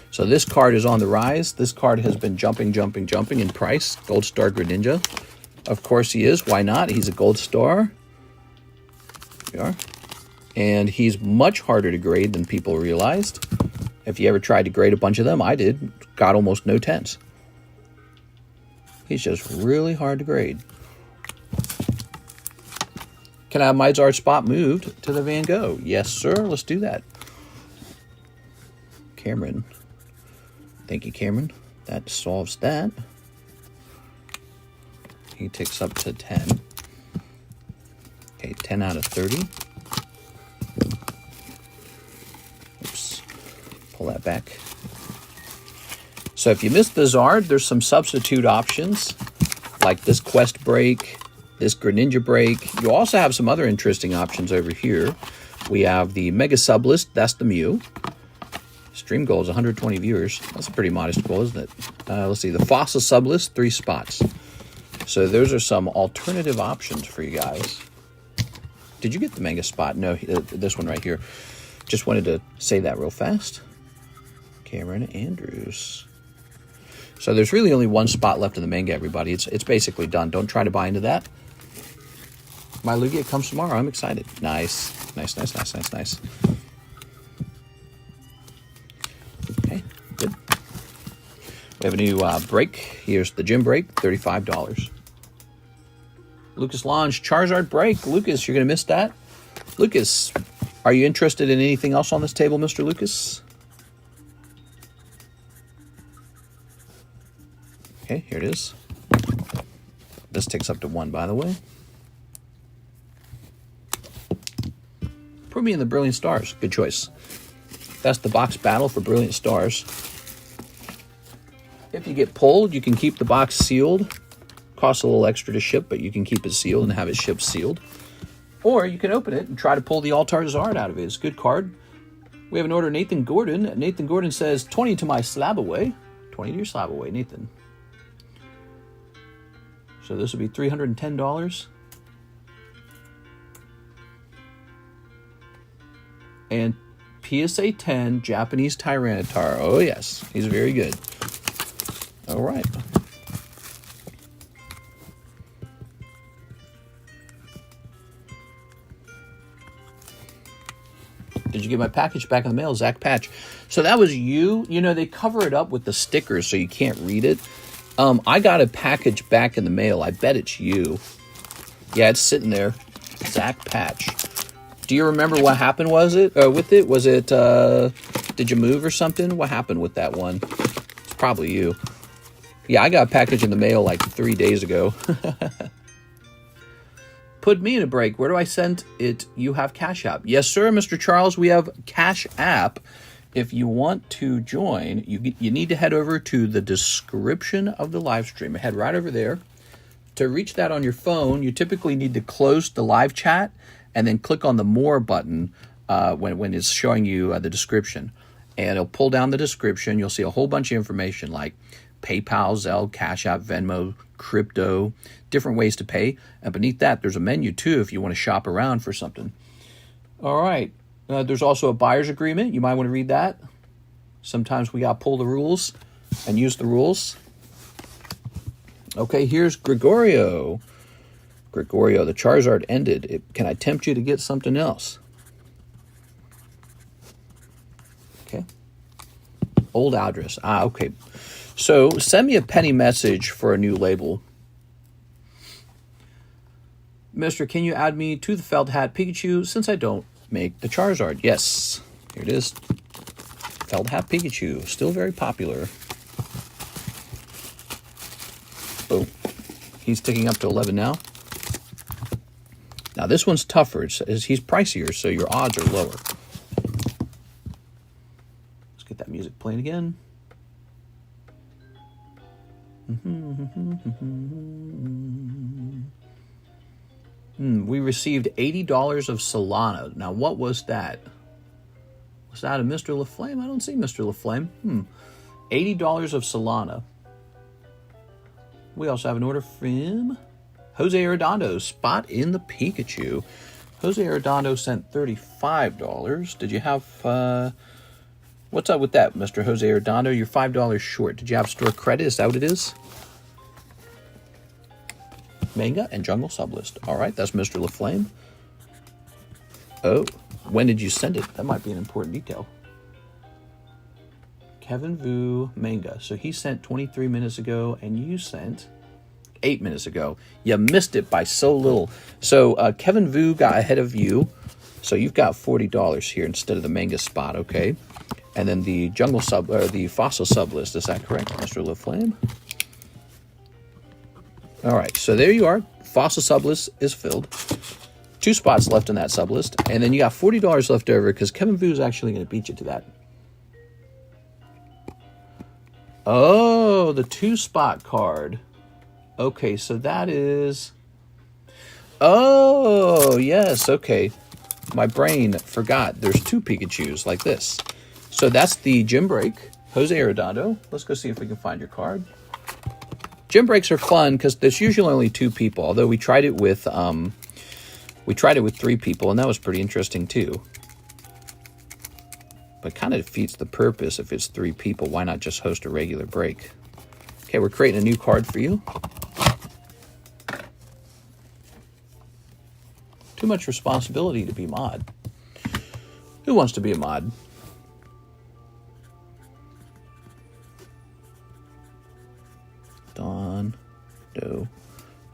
So this card is on the rise. This card has been jumping in price. Gold Star Greninja. Of course he is. Why not? He's a Gold Star. There we are. And he's much harder to grade than people realized. If you ever tried to grade a bunch of them, I did. Got almost no 10s. He's just really hard to grade. Can I have my Zard spot moved to the Van Gogh? Yes, sir. Let's do that. Cameron. Thank you, Cameron. That solves that. He ticks up to 10. Okay, 10 out of 30. Oops. Pull that back. So if you missed the Zard, there's some substitute options, like this Quest break, this Greninja break. You also have some other interesting options over here. We have the Mega Sublist. That's the Mew. Stream goal is 120 viewers. That's a pretty modest goal, isn't it? Let's see. The Fossil Sublist, 3 spots. So those are some alternative options for you guys. Did you get the Mega spot? No, this one right here. Just wanted to say that real fast. Cameron Andrews. So there's really only 1 spot left in the Manga, everybody. It's basically done. Don't try to buy into that. My Lugia comes tomorrow. I'm excited. Nice. Nice. Okay, good. We have a new break. Here's the gym break, $35. Lucas Lange, Charizard break. Lucas, you're going to miss that. Lucas, are you interested in anything else on this table, Mr. Lucas? Okay, here it is. This takes up to 1, by the way. Put me in the Brilliant Stars. Good choice. That's the box battle for Brilliant Stars. If you get pulled, you can keep the box sealed. Costs a little extra to ship, but you can keep it sealed and have it shipped sealed. Or you can open it and try to pull the Altar Zard out of it. It's a good card. We have an order, Nathan Gordon. Nathan Gordon says, 20 to my slab away. 20 to your slab away, Nathan. So this would be $310. And PSA 10 Japanese Tyranitar. Oh, yes. He's very good. All right. Did you get my package back in the mail? Zach Patch. So that was you. You know, they cover it up with the stickers so you can't read it. I got a package back in the mail. I bet it's you. Yeah, it's sitting there. Zach Patch. Do you remember what happened with it? Was it, did you move or something? What happened with that one? It's probably you. Yeah, I got a package in the mail like 3 days ago. Put me in a break. Where do I send it? You have CASHAPP. Yes, sir, Mr. Charles. We have CASHAPP. If you want to join, you need to head over to the description of the live stream. Head right over there. To reach that on your phone, you typically need to close the live chat and then click on the More button when it's showing you the description. And it'll pull down the description. You'll see a whole bunch of information like PayPal, ZELLE, CASHAPP, Venmo, crypto, different ways to pay. And beneath that, there's a menu too if you want to shop around for something. All right. There's also a buyer's agreement. You might want to read that. Sometimes we got to pull the rules and use the rules. Okay, here's Gregorio. Gregorio, the Charizard ended. Can I tempt you to get something else? Okay. Old address. Okay. So send me a penny message for a new label. Mister, can you add me to the Felt Hat Pikachu since I don't make the Charizard? Yes. Here it is. Felt Hat Pikachu. Still very popular. Oh. He's ticking up to 11 now. Now this one's tougher. He's pricier, so your odds are lower. Let's get that music playing again. We received $80 of Solana. Now, what was that? Was that a Mr. LaFlame? I don't see Mr. LaFlame. $80 of Solana. We also have an order from Jose Arredondo. Spot in the Pikachu. Jose Arredondo sent $35. Did you have... what's up with that, Mr. Jose Arredondo? You're $5 short. Did you have store credit? Is that what it is? Manga and Jungle Sublist. All right, that's Mr. LaFlame. Oh, when did you send it? That might be an important detail. Kevin Vu Manga. So he sent 23 minutes ago, and you sent 8 minutes ago. You missed it by so little. So Kevin Vu got ahead of you. So you've got $40 here instead of the Manga spot, okay? And then the Jungle Sub, or the Fossil Sublist. Is that correct, Mr. LaFlame? All right, so there you are. Fossil Sublist is filled. 2 spots left in that sublist. And then you got $40 left over because Kevin Vu is actually going to beat you to that. Oh, the 2-spot card. Okay, so that is... Oh, yes, okay. My brain forgot. There's 2 Pikachus like this. So that's the gym break. Jose Arredondo. Let's go see if we can find your card. Gym breaks are fun because there's usually only 2 people. Although we tried it with 3 people, and that was pretty interesting too. But kind of defeats the purpose if it's 3 people. Why not just host a regular break? Okay, we're creating a new card for you. Too much responsibility to be mod. Who wants to be a mod? Don, Do,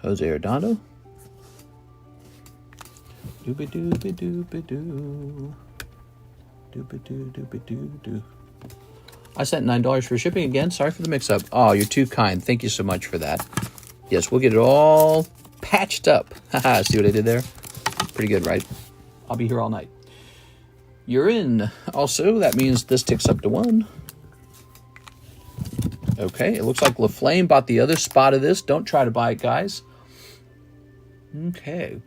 Jose Arredondo. Doobie doobie doobie doo. Doobie doo doobie doo doo. I sent $9 for shipping again. Sorry for the mix-up. Oh, you're too kind. Thank you so much for that. Yes, we'll get it all patched up. Haha, see what I did there? Pretty good, right? I'll be here all night. You're in. Also, that means this ticks up to 1. Okay, it looks like LaFlame bought the other spot of this. Don't try to buy it, guys. Okay.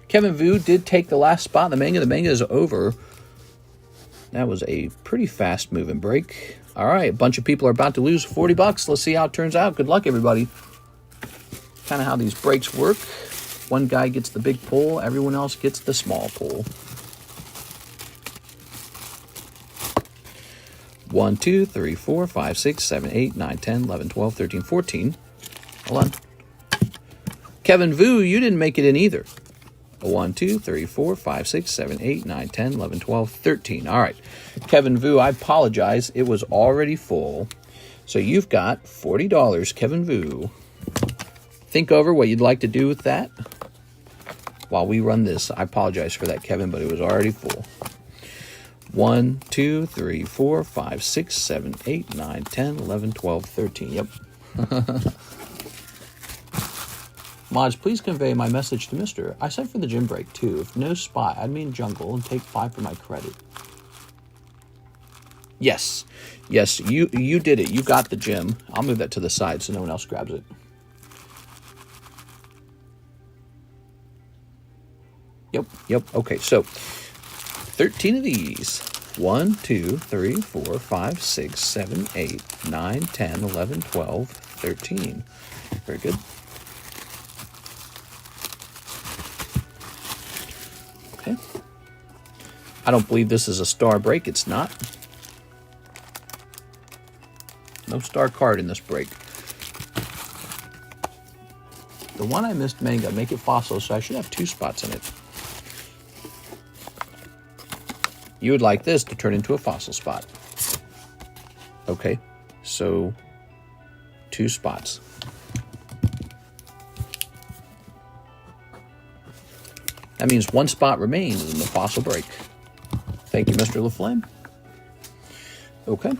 Kevin Vu did take the last spot in the Manga. The Manga is over. That was a pretty fast-moving break. All right, a bunch of people are about to lose $40. Let's see how it turns out. Good luck, everybody. Kind of how these breaks work. One guy gets the big pull. Everyone else gets the small pull. 1, 2, 3, 4, 5, 6, 7, 8, 9, 10, 11, 12, 13, 14. Hold on. Kevin Vu, you didn't make it in either. 1, 2, 3, 4, 5, 6, 7, 8, 9, 10, 11, 12, 13. All right. Kevin Vu, I apologize. It was already full. So you've got $40, Kevin Vu. Think over what you'd like to do with that while we run this. I apologize for that, Kevin, but it was already full. 1, 2, 3, 4, 5, 6, 7, 8, 9, 10, 11, 12, 13. Yep. Mods, please convey my message to Mr. I sent for the gym break, too. If no spot, I'd mean jungle and take 5 for my credit. Yes. Yes, you did it. You got the gym. I'll move that to the side so no one else grabs it. Yep. Okay, so 13 of these. 1, 2, 3, 4, 5, 6, 7, 8, 9, 10, 11, 12, 13. Very good. I don't believe this is a star break. It's not. No star card in this break. The one I missed, Manga, make it fossil, so I should have 2 spots in it. You would like this to turn into a fossil spot. Okay, so 2 spots. That means 1 spot remains in the fossil break. Thank you, Mr. LaFlame. Okay.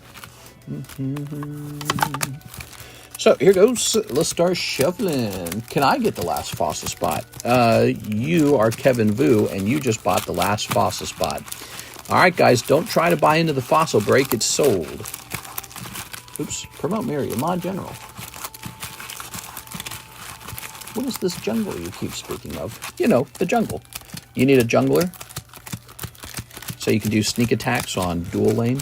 So here goes. Let's start shuffling. Can I get the last fossil spot? You are Kevin Vu, and you just bought the last fossil spot. All right, guys, don't try to buy into the fossil break. It's sold. Oops. Promote Mary, a mod general. What is this jungle you keep speaking of? You know, the jungle. You need a jungler so you can do sneak attacks on dual lane.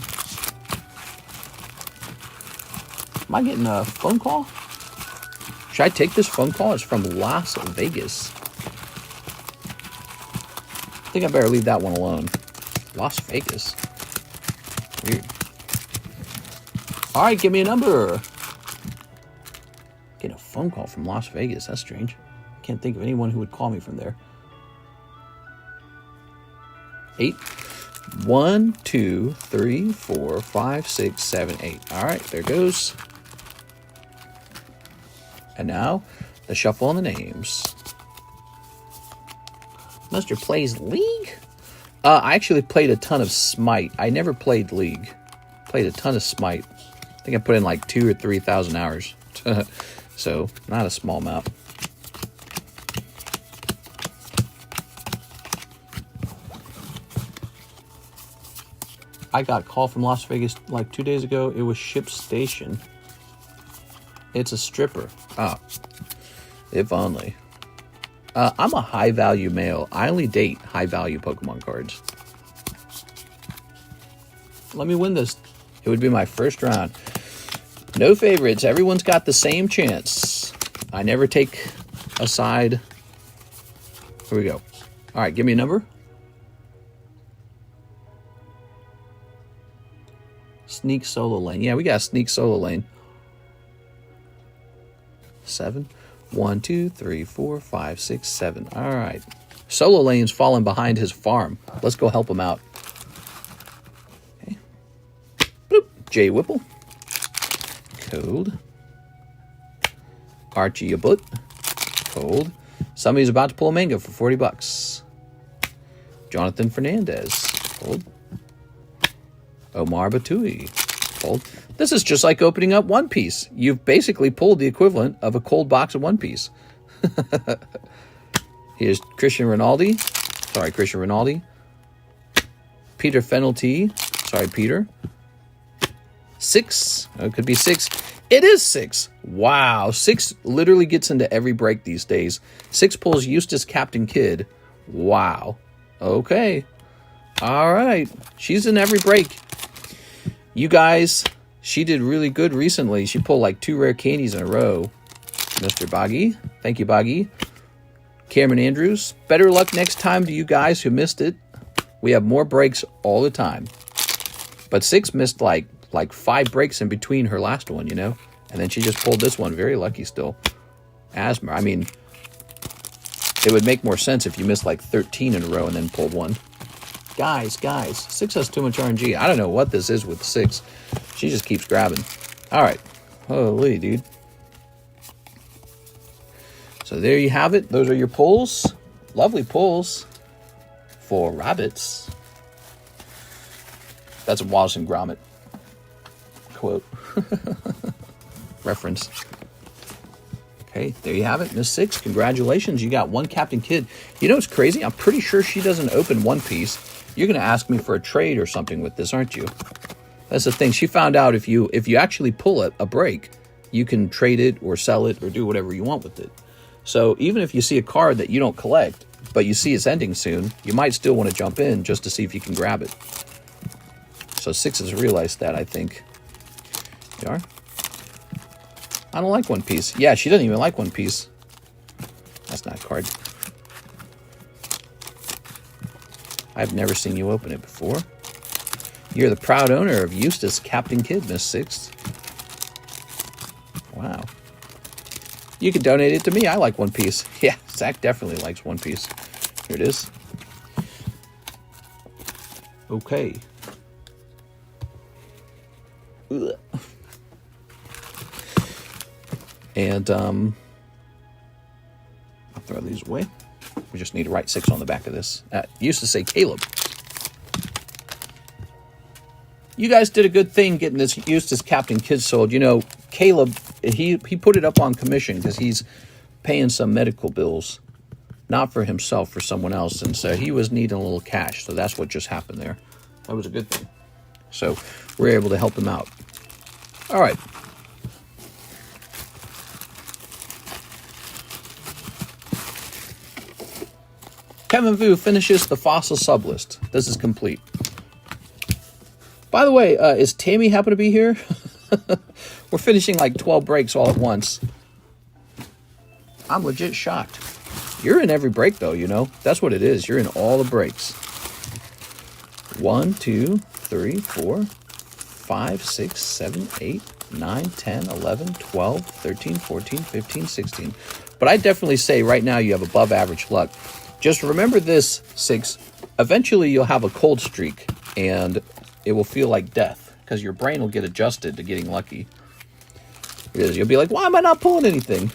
Am I getting a phone call? Should I take this phone call? It's from Las Vegas. I think I better leave that one alone. Las Vegas. Weird. All right, give me a number. Get a phone call from Las Vegas. That's strange. Can't think of anyone who would call me from there. 8. 1, 2, 3, 4, 5, 6, 7, 8. All right, there goes. And now, the shuffle on the names. Mr. plays League? I actually played a ton of Smite. I never played League. Played a ton of Smite. I think I put in like 2,000 or 3,000 hours. So, not a small amount. I got a call from Las Vegas like 2 days ago. It was Ship Station. It's a stripper. Oh, if only. I'm a high-value male. I only date high-value Pokemon cards. Let me win this. It would be my first round. No favorites. Everyone's got the same chance. I never take a side. Here we go. All right, give me a number. Sneak solo lane. Yeah, we got a sneak solo lane. 7. 1, 2, 3, 4, 5, 6, 7. All right. Solo lane's falling behind his farm. Let's go help him out. Okay. Boop. Jay Whipple. Cold. Archie Abut. Cold. Somebody's about to pull a Manga for 40 bucks. Jonathan Fernandez. Cold. Omar Batui. Cold. This is just like opening up One Piece. You've basically pulled the equivalent of a cold box of One Piece. Here's Christian Rinaldi. Sorry, Christian Rinaldi. Peter Fenelty. Sorry, Peter. 6. It could be 6. It is 6. Wow. 6 literally gets into every break these days. 6 pulls Eustace Captain Kidd. Wow. Okay. All right. She's in every break. You guys, she did really good recently. She pulled like 2 rare candies in a row. Mr. Boggy. Thank you, Boggy. Cameron Andrews. Better luck next time to you guys who missed it. We have more breaks all the time. But 6 missed like 5 breaks in between her last one, you know? And then she just pulled this one. Very lucky still. Asthma. I mean, it would make more sense if you missed like 13 in a row and then pulled one. Guys, 6 has too much RNG. I don't know what this is with 6. She just keeps grabbing. All right. Holy, dude. So there you have it. Those are your pulls. Lovely pulls for rabbits. That's a Wallace and Gromit quote. Reference. Okay, there you have it. Miss 6, congratulations. You got 1 Captain Kidd. You know what's crazy? I'm pretty sure she doesn't open One Piece. You're going to ask me for a trade or something with this, aren't you? That's the thing. She found out if you actually pull a break, you can trade it or sell it or do whatever you want with it. So even if you see a card that you don't collect, but you see it's ending soon, you might still want to jump in just to see if you can grab it. So 6 has realized that, I think. You are? I don't like One Piece. Yeah, she doesn't even like One Piece. That's not a card. I've never seen you open it before. You're the proud owner of Eustace Captain Kidd, Miss Six. Wow. You can donate it to me. I like One Piece. Yeah, Zach definitely likes One Piece. Here it is. Okay. Ugh. And I'll throw these away. We just need to write 6 on the back of this. Used to say Caleb. You guys did a good thing getting this Eustace Captain Kidd sold. You know, Caleb, he put it up on commission because he's paying some medical bills. Not for himself, for someone else. And so he was needing a little cash. So that's what just happened there. That was a good thing. So we're able to help him out. All right. Kevin Vu finishes the fossil sublist. This is complete. By the way, is Tammy happen to be here? We're finishing like 12 breaks all at once. I'm legit shocked. You're in every break, though, you know. That's what it is. You're in all the breaks. 1, 2, 3, 4, 5, 6, 7, 8, 9, 10, 11, 12, 13, 14, 15, 16. But I definitely say right now you have above average luck. Just remember this, 6. Eventually you'll have a cold streak, and it will feel like death, because your brain will get adjusted to getting lucky. It is. You'll be like, why am I not pulling anything?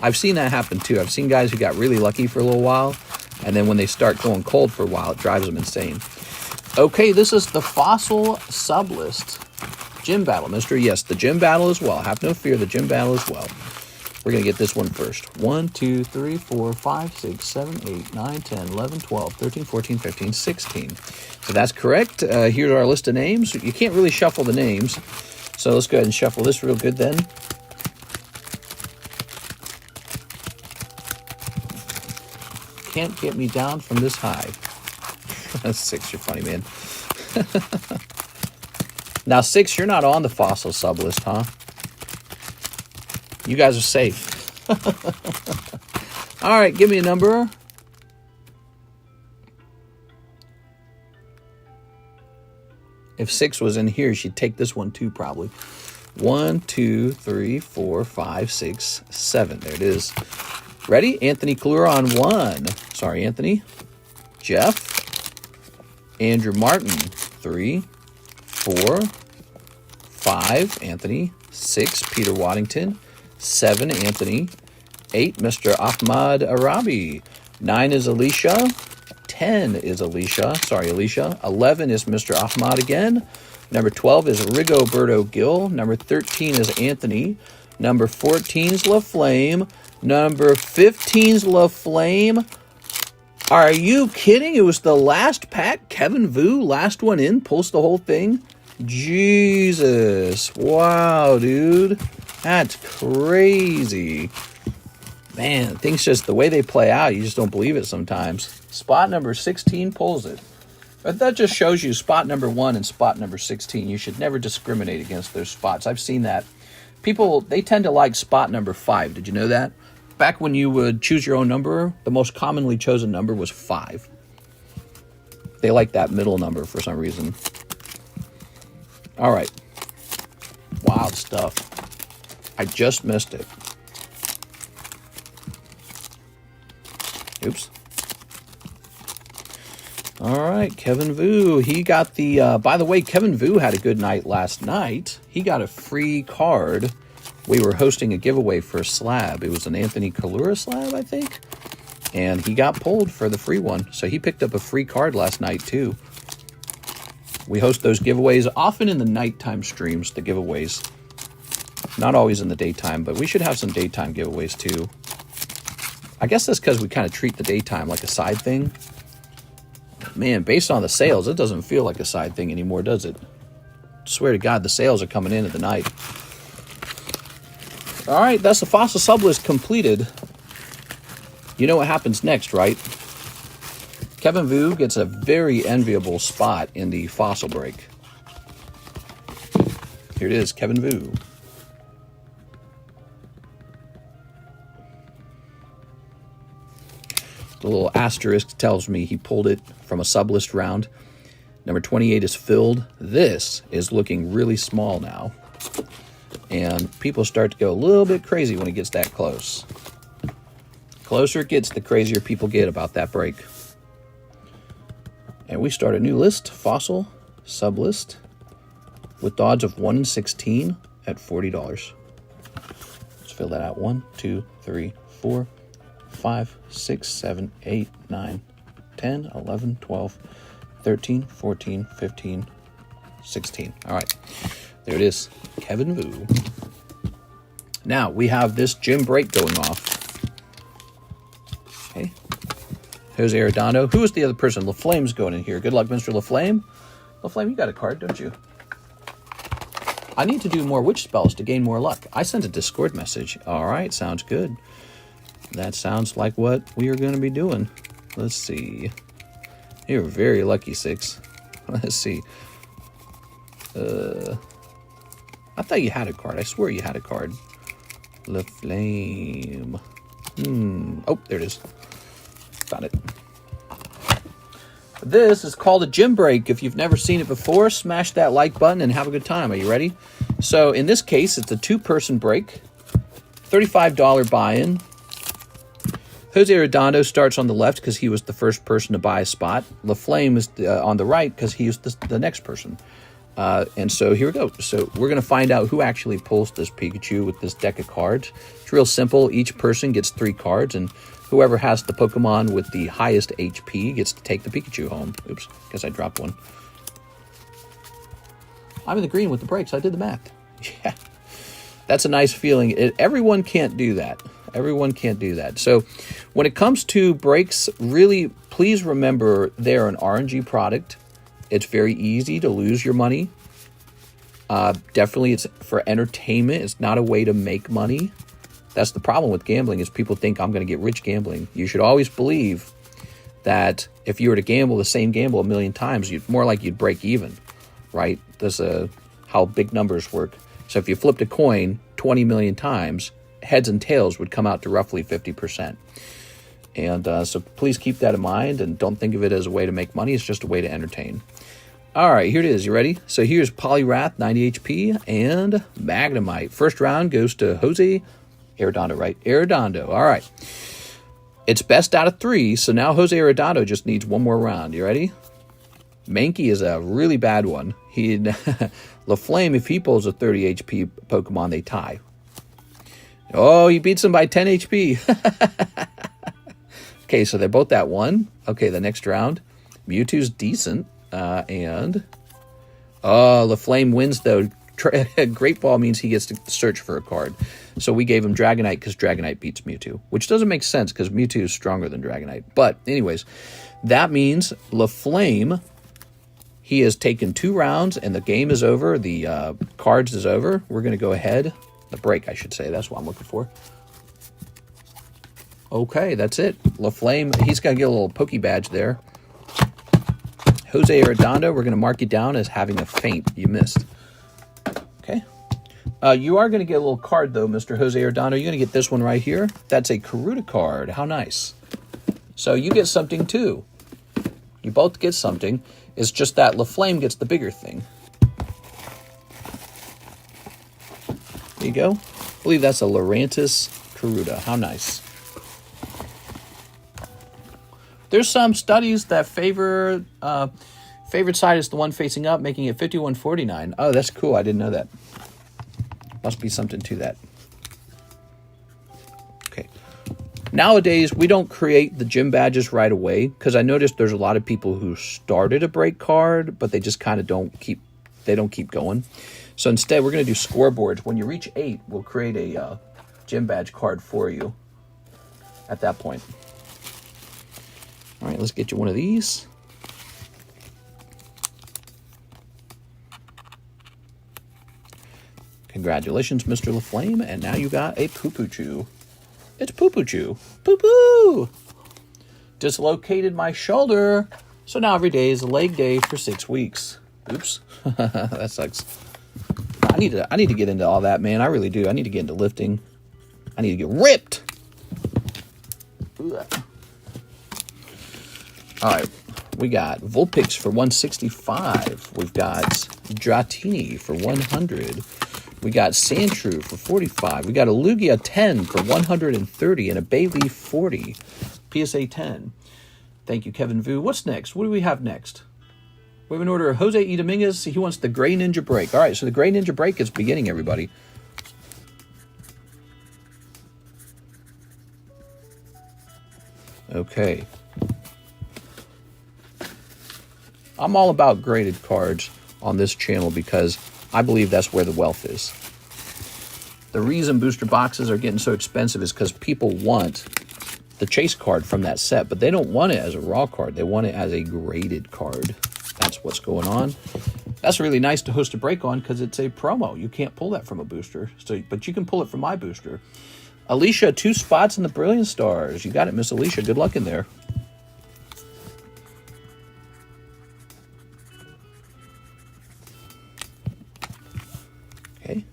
I've seen that happen, too. I've seen guys who got really lucky for a little while, and then when they start going cold for a while, it drives them insane. Okay, this is the Fossil Sublist Gym Battle, mister. Yes, the Gym Battle as well. Have no fear, the Gym Battle as well. We're going to get this one first. 1, 2, 3, 4, 5, 6, 7, 8, 9, 10, 11, 12, 13, 14, 15, 16. So that's correct. Here's our list of names. You can't really shuffle the names. So let's go ahead and shuffle this real good then. Can't get me down from this high. 6, you're funny, man. Now, 6, you're not on the fossil sublist, huh? You guys are safe. All right, give me a number. If 6 was in here, she'd take this one too, probably. 1, 2, 3, 4, 5, 6, 7. There it is. Ready? Anthony Kalura on 1. Sorry, Anthony. Jeff. Andrew Martin. 3, 4, 5. Anthony. 6. Peter Waddington. 7. Anthony. 8. Mr. Ahmad Arabi. 9 is Alicia. 10 is Alicia. Sorry, Alicia. 11 is Mr. Ahmad again. Number 12 is Rigoberto Gill. Number 13 is Anthony. Number 14 is La Flame. Number 15 is La Flame. Are you kidding? It was the last pack. Kevin Vu, last one in, pulls the whole thing. Jesus. Wow, dude. That's crazy. Man, things just, the way they play out, you just don't believe it sometimes. Spot number 16 pulls it. But that just shows you spot number 1 and spot number 16. You should never discriminate against those spots. I've seen that. People, they tend to like spot number 5. Did you know that? Back when you would choose your own number, the most commonly chosen number was 5. They like that middle number for some reason. All right. Wild stuff. I just missed it. Oops. All right, Kevin Vu. He got the, by the way, Kevin Vu had a good night last night. He got a free card. We were hosting a giveaway for a slab. It was an Anthony Kalura slab, I think. And he got pulled for the free one. So he picked up a free card last night, too. We host those giveaways often in the nighttime streams, the giveaways. Not always in the daytime, but we should have some daytime giveaways, too. I guess that's because we kind of treat the daytime like a side thing. Man, based on the sales, it doesn't feel like a side thing anymore, does it? I swear to God, the sales are coming in at the night. All right, that's the fossil sublist completed. You know what happens next, right? Kevin Vu gets a very enviable spot in the fossil break. Here it is, Kevin Vu. The little asterisk tells me he pulled it from a Sublist round. Number 28 is filled. This is looking really small now. And people start to go a little bit crazy when it gets that close. Closer it gets, the crazier people get about that break. And we start a new list, Fossil, Sublist, with odds of 1 in 16 at $40. Let's fill that out. 1, 2, 3, 4, 5, 6, 7, 8, 9, 10, 11, 12, 13, 14, 15, 16. All right, there it is. Kevin Vu. Now we have this gym break going off. Okay. Jose Arredondo. Who is the other person? LaFlame's going in here. Good luck, Mr. LaFlame. LaFlame, you got a card, don't you? I need to do more witch spells to gain more luck. I sent a Discord message. All right, sounds good. That sounds like what we are going to be doing. Let's see. You're very lucky, 6. Let's see. I thought you had a card. I swear you had a card. LaFlame. Oh, there it is. Found it. This is called a gym break. If you've never seen it before, smash that like button and have a good time. Are you ready? So in this case, it's a 2-person break. $35 buy-in. Jose Arredondo starts on the left because he was the first person to buy a spot. LaFlame is on the right because he was the next person. And so here we go. So we're going to find out who actually pulls this Pikachu with this deck of cards. It's real simple. Each person gets 3 cards, and whoever has the Pokemon with the highest HP gets to take the Pikachu home. Oops, guess I dropped one. I'm in the green with the breaks. I did the math. Yeah, that's a nice feeling. Everyone can't do that. Everyone can't do that. So when it comes to breaks, really, please remember they're an RNG product. It's very easy to lose your money. Definitely, it's for entertainment. It's not a way to make money. That's the problem with gambling, is people think I'm going to get rich gambling. You should always believe that if you were to gamble the same gamble a million times, more like you'd break even, right? That's how big numbers work. So if you flipped a coin 20 million times, heads and tails would come out to roughly 50%. And so please keep that in mind and don't think of it as a way to make money. It's just a way to entertain. All right, here it is. You ready? So here's Poliwrath, 90 HP, and Magnemite. First round goes to Jose Arredondo, right? Arredondo. All right. It's best out of 3, so now Jose Arredondo just needs one more round. You ready? Mankey is a really bad one. LaFlame, if he pulls a 30 HP Pokemon, they tie. Oh, he beats him by 10 HP. Okay, so they're both at 1. Okay, the next round. Mewtwo's decent. And LaFlame wins, though. Great Ball means he gets to search for a card. So we gave him Dragonite because Dragonite beats Mewtwo, which doesn't make sense because Mewtwo is stronger than Dragonite. But anyways, that means LaFlame, he has taken 2 rounds and the game is over. The cards is over. We're going to go ahead. The break, I should say. That's what I'm looking for. Okay, that's it. LaFlame, he's going to get a little Poke Badge there. Jose Arredondo, we're going to mark you down as having a feint. You missed. Okay. You are going to get a little card, though, Mr. Jose Arredondo. You're going to get this one right here. That's a Karuta card. How nice. So you get something, too. You both get something. It's just that LaFlame gets the bigger thing. There you go. I believe that's a Lurantis Karuta. How nice. There's some studies that favorite side is the one facing up, making it 51.49. Oh, that's cool. I didn't know that. Must be something to that. Okay. Nowadays, we don't create the gym badges right away because I noticed there's a lot of people who started a break card, but they just kind of don't keep going. So instead, we're going to do scoreboards. When you reach 8, we'll create a gym badge card for you at that point. All right, let's get you one of these. Congratulations, Mr. LaFlame, and now you got a Poo-Poo-Chew. It's Poo-Poo-Chew. Poo-Poo! Dislocated my shoulder, so now every day is a leg day for 6 weeks. Oops, that sucks. I need to get into all that, man. I really do. I need to get into lifting. I need to get ripped. All right, we got Vulpix for 165. We've got Dratini for 100. We got Sandshrew for 45. We got a Lugia 10 for 130 and a Bayleaf 40. PSA 10. Thank you, Kevin Vu. What's next? What do we have next? We have an order of Jose E. Dominguez. He wants the Gray Ninja Break. All right, so the Gray Ninja Break is beginning, everybody. Okay. I'm all about graded cards on this channel because I believe that's where the wealth is. The reason booster boxes are getting so expensive is because people want the chase card from that set, but they don't want it as a raw card. They want it as a graded card. That's what's going on. That's really nice to host a break on because it's a promo. You can't pull that from a booster, but you can pull it from my booster. Alicia, 2 spots in the Brilliant Stars. You got it, Miss Alicia. Good luck in there. Okay.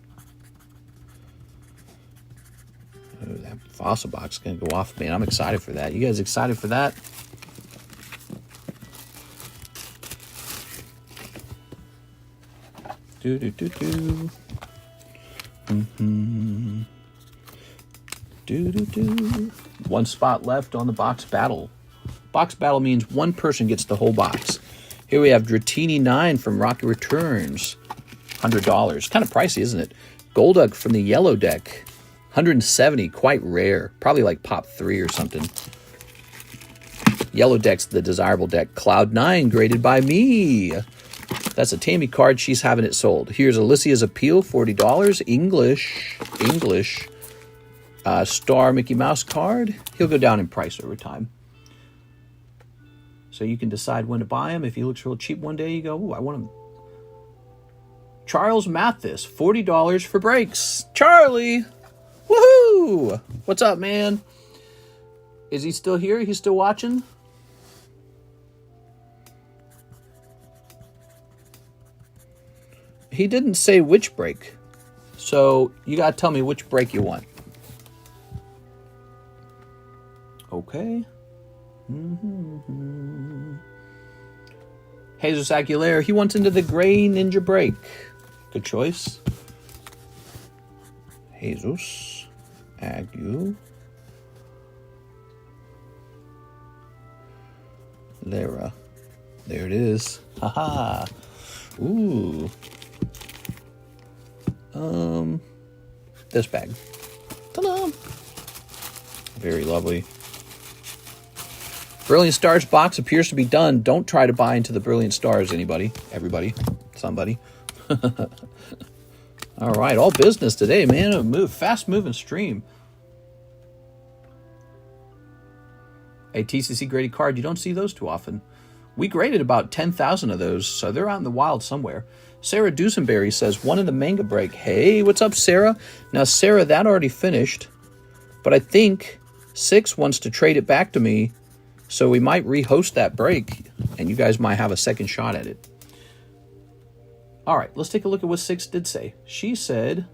Oh, that fossil box is going to go off, man. I'm excited for that. You guys excited for that? Do-do-do-do. Mm-hmm. Do-do-do. 1 spot left on the box battle. Box battle means 1 person gets the whole box. Here we have Dratini 9 from Rocky Returns. $100. Kind of pricey, isn't it? Golduck from the yellow deck. 170. Quite rare. Probably like pop 3 or something. Yellow deck's the desirable deck. Cloud 9 graded by me. That's a Tammy card. She's having it sold. Here's Alicia's Appeal, $40. English. Star Mickey Mouse card. He'll go down in price over time. So you can decide when to buy him. If he looks real cheap one day, you go, ooh, I want him. Charles Mathis, $40 for breaks. Charlie! Woohoo! What's up, man? Is he still here? He's still watching? He didn't say which break. So you gotta tell me which break you want. Okay. Mm-hmm. Jesus Aguilera, he wants into the Gray Ninja Break. Good choice. Jesus Aguilera. There it is. Haha. Ooh. This bag. Ta-da! Very lovely. Brilliant Stars box appears to be done. Don't try to buy into the Brilliant Stars, anybody. Everybody. Somebody. All right, all business today, man. Fast moving stream. A TCC graded card. You don't see those too often. We graded about 10,000 of those, so they're out in the wild somewhere. Sarah Dusenberry says, 1 in the Manga break. Hey, what's up, Sarah? Now, Sarah, that already finished, but I think 6 wants to trade it back to me, so we might rehost that break, and you guys might have a second shot at it. All right, let's take a look at what 6 did say. She said,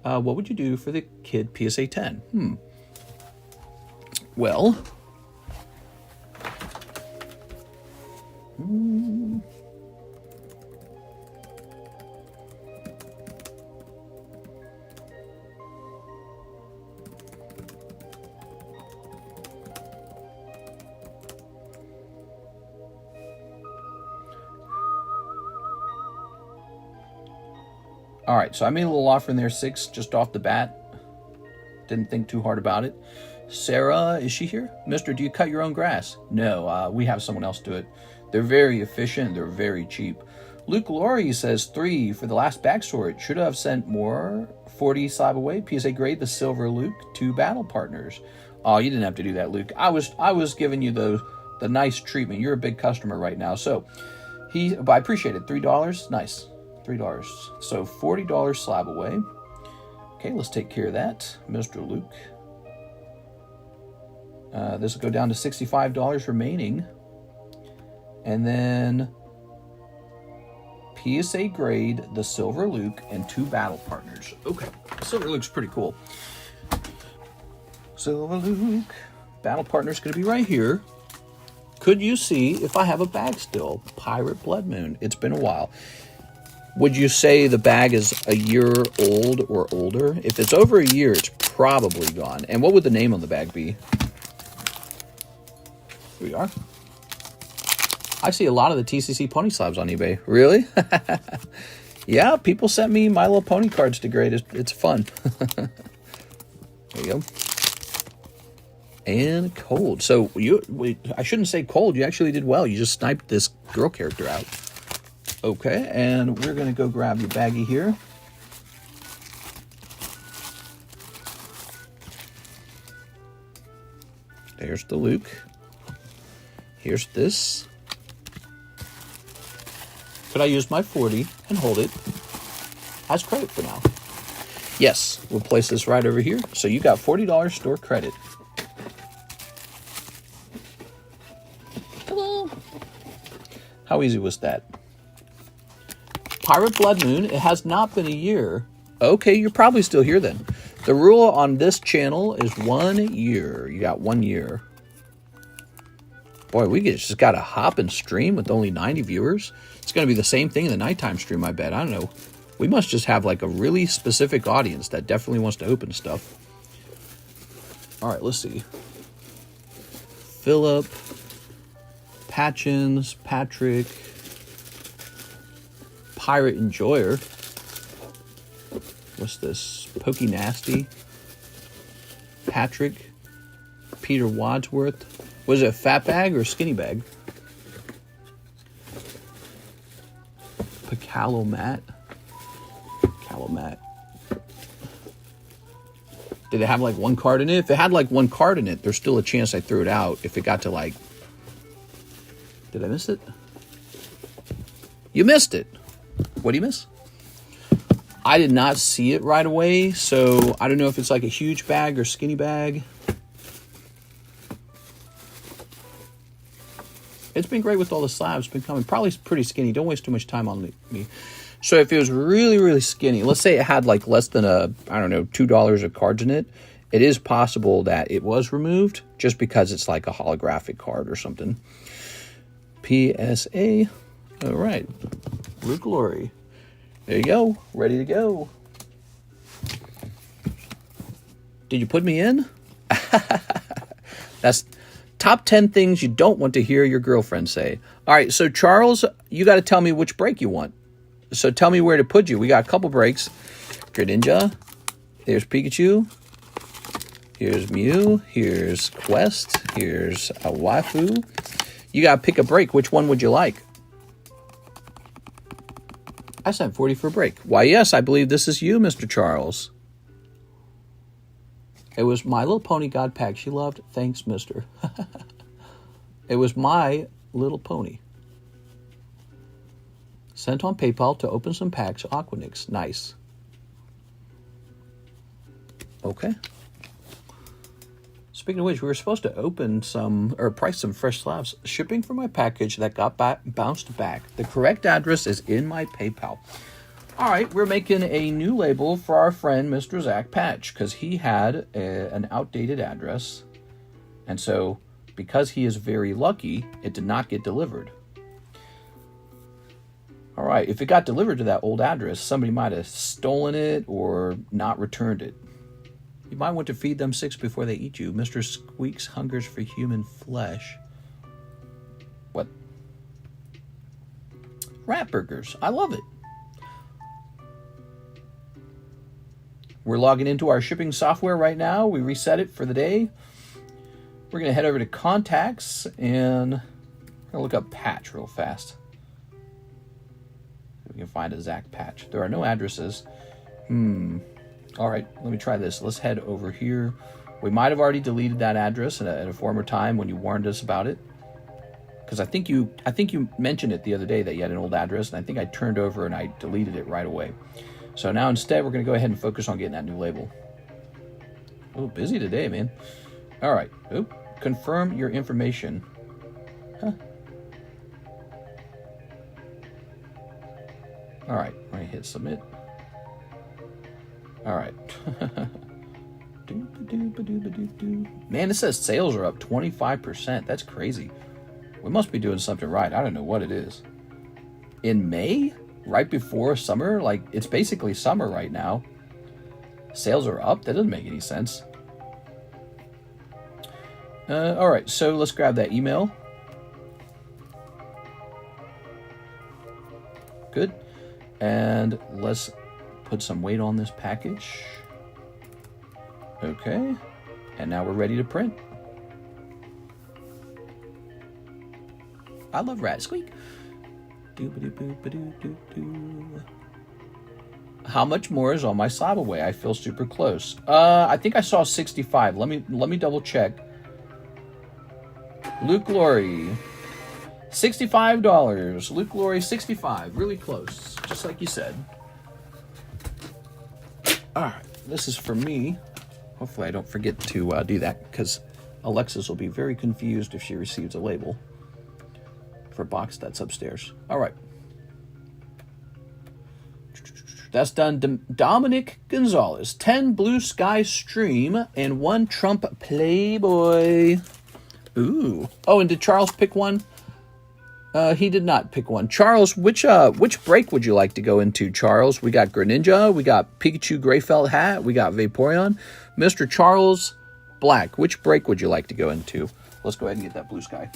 what would you do for the kid PSA 10? Well... All right, so I made a little offer in there, 6, just off the bat. Didn't think too hard about it. Sarah, is she here? Mister, do you cut your own grass? No, we have someone else do it. They're very efficient. They're very cheap. Luke Laurie says 3 for the last bag sort. Should have sent more. 40 slab away. PSA grade, the silver Luke, 2 battle partners. Oh, you didn't have to do that, Luke. I was giving you the nice treatment. You're a big customer right now. So but I appreciate it. $3. Nice. $3. So $40 slab away. Okay, let's take care of that, Mr. Luke. This will go down to $65 remaining. And then PSA grade, the silver Luke, and 2 battle partners. Okay, silver Luke's pretty cool. Silver Luke, battle partner's going to be right here. Could you see if I have a bag still? Pirate Blood Moon. It's been a while. Would you say the bag is a year old or older? If it's over a year, it's probably gone. And what would the name on the bag be? Here we are. I see a lot of the TCC Pony Slabs on eBay. Really? Yeah, people sent me My Little Pony cards to grade. It's fun. There you go. And cold. So I shouldn't say cold. You actually did well. You just sniped this girl character out. Okay, and we're going to go grab your baggie here. There's the Luke. Here's this. Could I use my 40 and hold it as credit for now? Yes, we'll place this right over here. So you got $40 store credit. Hello. How easy was that? Pirate Blood Moon, it has not been a year. Okay, you're probably still here then. The rule on this channel is 1 year. You got 1 year. Boy, we just got a hopping stream with only 90 viewers. It's going to be the same thing in the nighttime stream, I bet. I don't know. We must just have like a really specific audience that definitely wants to open stuff. All right, let's see. Philip, Patchins, Patrick, Pirate Enjoyer. What's this? Pokey Nasty, Patrick, Peter Wadsworth. Was it a fat bag or a skinny bag? Calomat. Did it have like one card in it? If it had like one card in it, there's still a chance I threw it out. If it got to like... Did I miss it? You missed it. What do you miss? I did not see it right away, so I don't know if it's like a huge bag or skinny bag. It's been great with all the slabs. Been coming. Probably pretty skinny. Don't waste too much time on me. So if it was really, really skinny, let's say it had like less than I don't know, $2 of cards in it, it is possible that it was removed just because it's like a holographic card or something. PSA. All right. Blue Glory. There you go. Ready to go. Did you put me in? That's... Top 10 things you don't want to hear your girlfriend say. All right, so Charles, you got to tell me which break you want. So tell me where to put you. We got a couple breaks. Greninja. There's Pikachu. Here's Mew. Here's Quest. Here's a Waifu. You got to pick a break. Which one would you like? I sent 40 for a break. Why, yes, I believe this is you, Mr. Charles. It was My Little Pony God Pack she loved. Thanks, mister. It was My Little Pony. Sent on PayPal to open some packs. Aquanix. Nice. Okay. Speaking of which, we were supposed to open some, or price some fresh slabs. Shipping for my package that got bounced back. The correct address is in my PayPal. All right, we're making a new label for our friend, Mr. Zach Patch, because he had an outdated address. And so, because he is very lucky, it did not get delivered. All right, if it got delivered to that old address, somebody might have stolen it or not returned it. You might want to feed them 6 before they eat you. Mr. Squeaks hungers for human flesh. What? Rat burgers. I love it. We're logging into our shipping software right now. We reset it for the day. We're going to head over to contacts and we're going to look up Patch real fast. We can find a Zach Patch. There are no addresses. All right, let me try this. Let's head over here. We might have already deleted that address at a former time when you warned us about it. Because I think you mentioned it the other day that you had an old address, and I think I turned over and I deleted it right away. So now instead, we're going to go ahead and focus on getting that new label. Oh, busy today, man. All right. Oh, confirm your information. Huh. All right. Let me hit submit. All right. Man, it says sales are up 25%. That's crazy. We must be doing something right. I don't know what it is. In May, right before summer, like it's basically summer right now. Sales are up? That doesn't make any sense. All right, so let's grab that email. Good. And let's put some weight on this package. Okay. And now we're ready to print. I love rat squeak. How much more is on my slab away? I feel super close. I think I saw 65. Let me double check. Luke Glory, $65. Luke Glory, 65. Really close, just like you said. All right, this is for me. Hopefully I don't forget to do that, because Alexis will be very confused if she receives a label for a box that's upstairs. All right. That's done. Dominic Gonzalez, 10 Blue Sky Stream and 1 Trump Playboy. Ooh. Oh, and did Charles pick one? He did not pick one. Charles, which break would you like to go into, Charles? We got Greninja, we got Pikachu Gray Felt Hat, we got Vaporeon. Mr. Charles Black, which break would you like to go into? Let's go ahead and get that Blue Sky.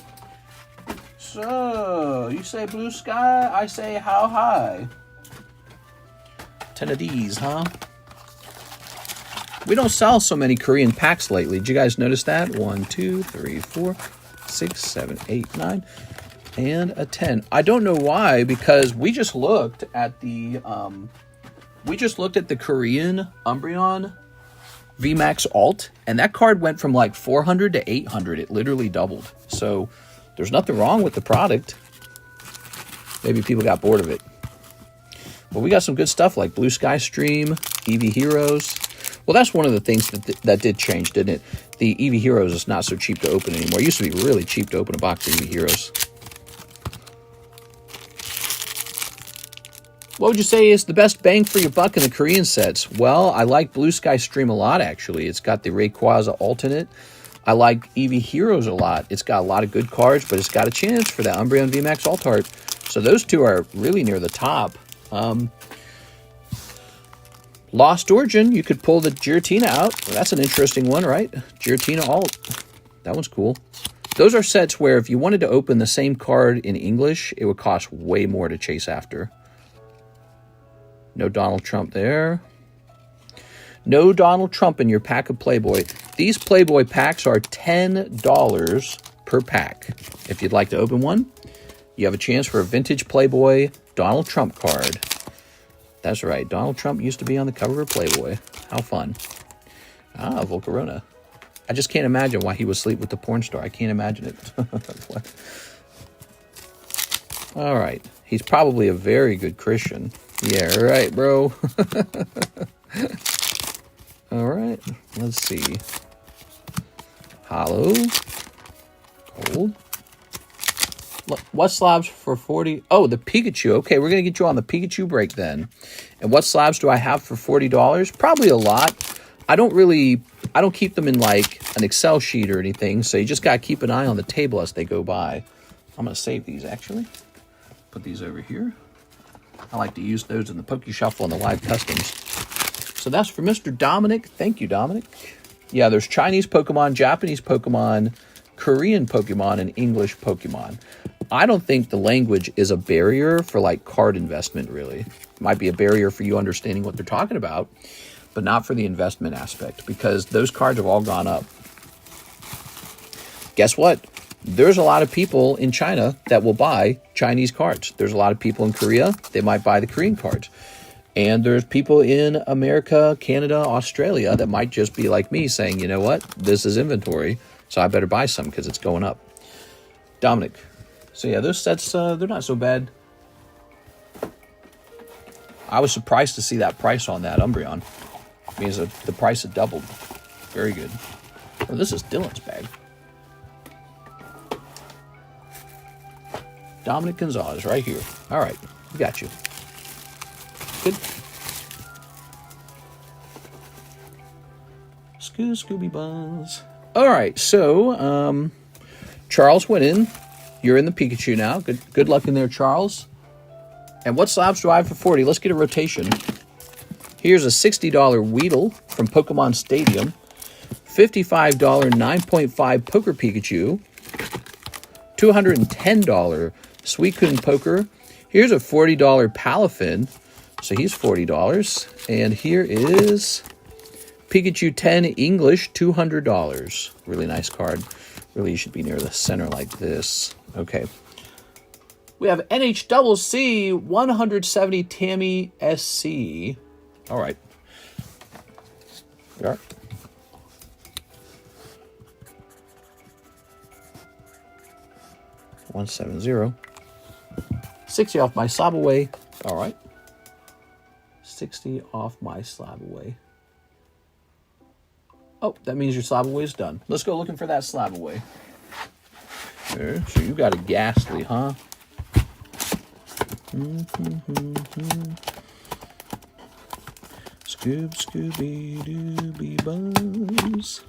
So, you say Blue Sky, I say how high? 10 of these, huh? We don't sell so many Korean packs lately. Did you guys notice that? 1, 2, 3, 4, 6, 7, 8, 9, and a 10. I don't know why, because we just looked at the Korean Umbreon VMAX Alt, and that card went from like 400 to 800. It literally doubled. So there's nothing wrong with the product. Maybe people got bored of it. But we got some good stuff like Blue Sky Stream, EV Heroes. Well, that's one of the things that did change, didn't it? The EV Heroes is not so cheap to open anymore. It used to be really cheap to open a box of EV Heroes. What would you say is the best bang for your buck in the Korean sets? Well, I like Blue Sky Stream a lot, actually. It's got the Rayquaza alternate. I like EV Heroes a lot. It's got a lot of good cards, but it's got a chance for that Umbreon VMAX Alt Art. So those two are really near the top. Lost Origin, you could pull the Giratina out. Well, that's an interesting one, right? Giratina Alt. That one's cool. Those are sets where if you wanted to open the same card in English, it would cost way more to chase after. No Donald Trump there. No Donald Trump in your pack of Playboy. These Playboy packs are $10 per pack. If you'd like to open one, you have a chance for a vintage Playboy Donald Trump card. That's right. Donald Trump used to be on the cover of Playboy. How fun. Ah, Volcarona. I just can't imagine why he would sleep with the porn star. I can't imagine it. All right. He's probably a very good Christian. Yeah, right, bro. All right. Let's see. Hollow. Gold. What slabs for 40? Oh, the Pikachu. Okay, we're going to get you on the Pikachu break then. And what slabs do I have for $40? Probably a lot. I don't keep them in like an Excel sheet or anything, so you just got to keep an eye on the table as they go by. I'm going to save these, actually. Put these over here. I like to use those in the Poke Shuffle and the live customs. So that's for Mr. Dominic. Thank you, Dominic. Yeah, there's Chinese Pokemon, Japanese Pokemon, Korean Pokemon, and English Pokemon. I don't think the language is a barrier for like card investment, really. It might be a barrier for you understanding what they're talking about, but not for the investment aspect, because those cards have all gone up. Guess what? There's a lot of people in China that will buy Chinese cards. There's a lot of people in Korea, they might buy the Korean cards. And there's people in America, Canada, Australia that might just be like me saying, you know what, this is inventory, so I better buy some because it's going up. Dominic. So yeah, those sets, they're not so bad. I was surprised to see that price on that Umbreon. It means that the price had doubled. Very good. Oh, this is Dylan's bag. Dominic Gonzalez right here. All right, we got you. Good. Scooby Buzz. All right, so Charles went in. You're in the Pikachu now. Good luck in there, Charles. And what slabs do I have for 40? Let's get a rotation. Here's a $60 Weedle from Pokemon Stadium. $55 9.5 Poker Pikachu. $210 Suicune Poker. Here's a $40 Palafin. So he's $40. And here is Pikachu 10 English, $200. Really nice card. Really, you should be near the center like this. Okay. We have NHCC 170 Tammy SC. All right. We are. $170. 60 off my slab away. All right. 60 off my slab away. Oh, that means your slab away is done. Let's go looking for that slab away. There. So you got a Ghastly, huh? Scooby Dooby Buzz.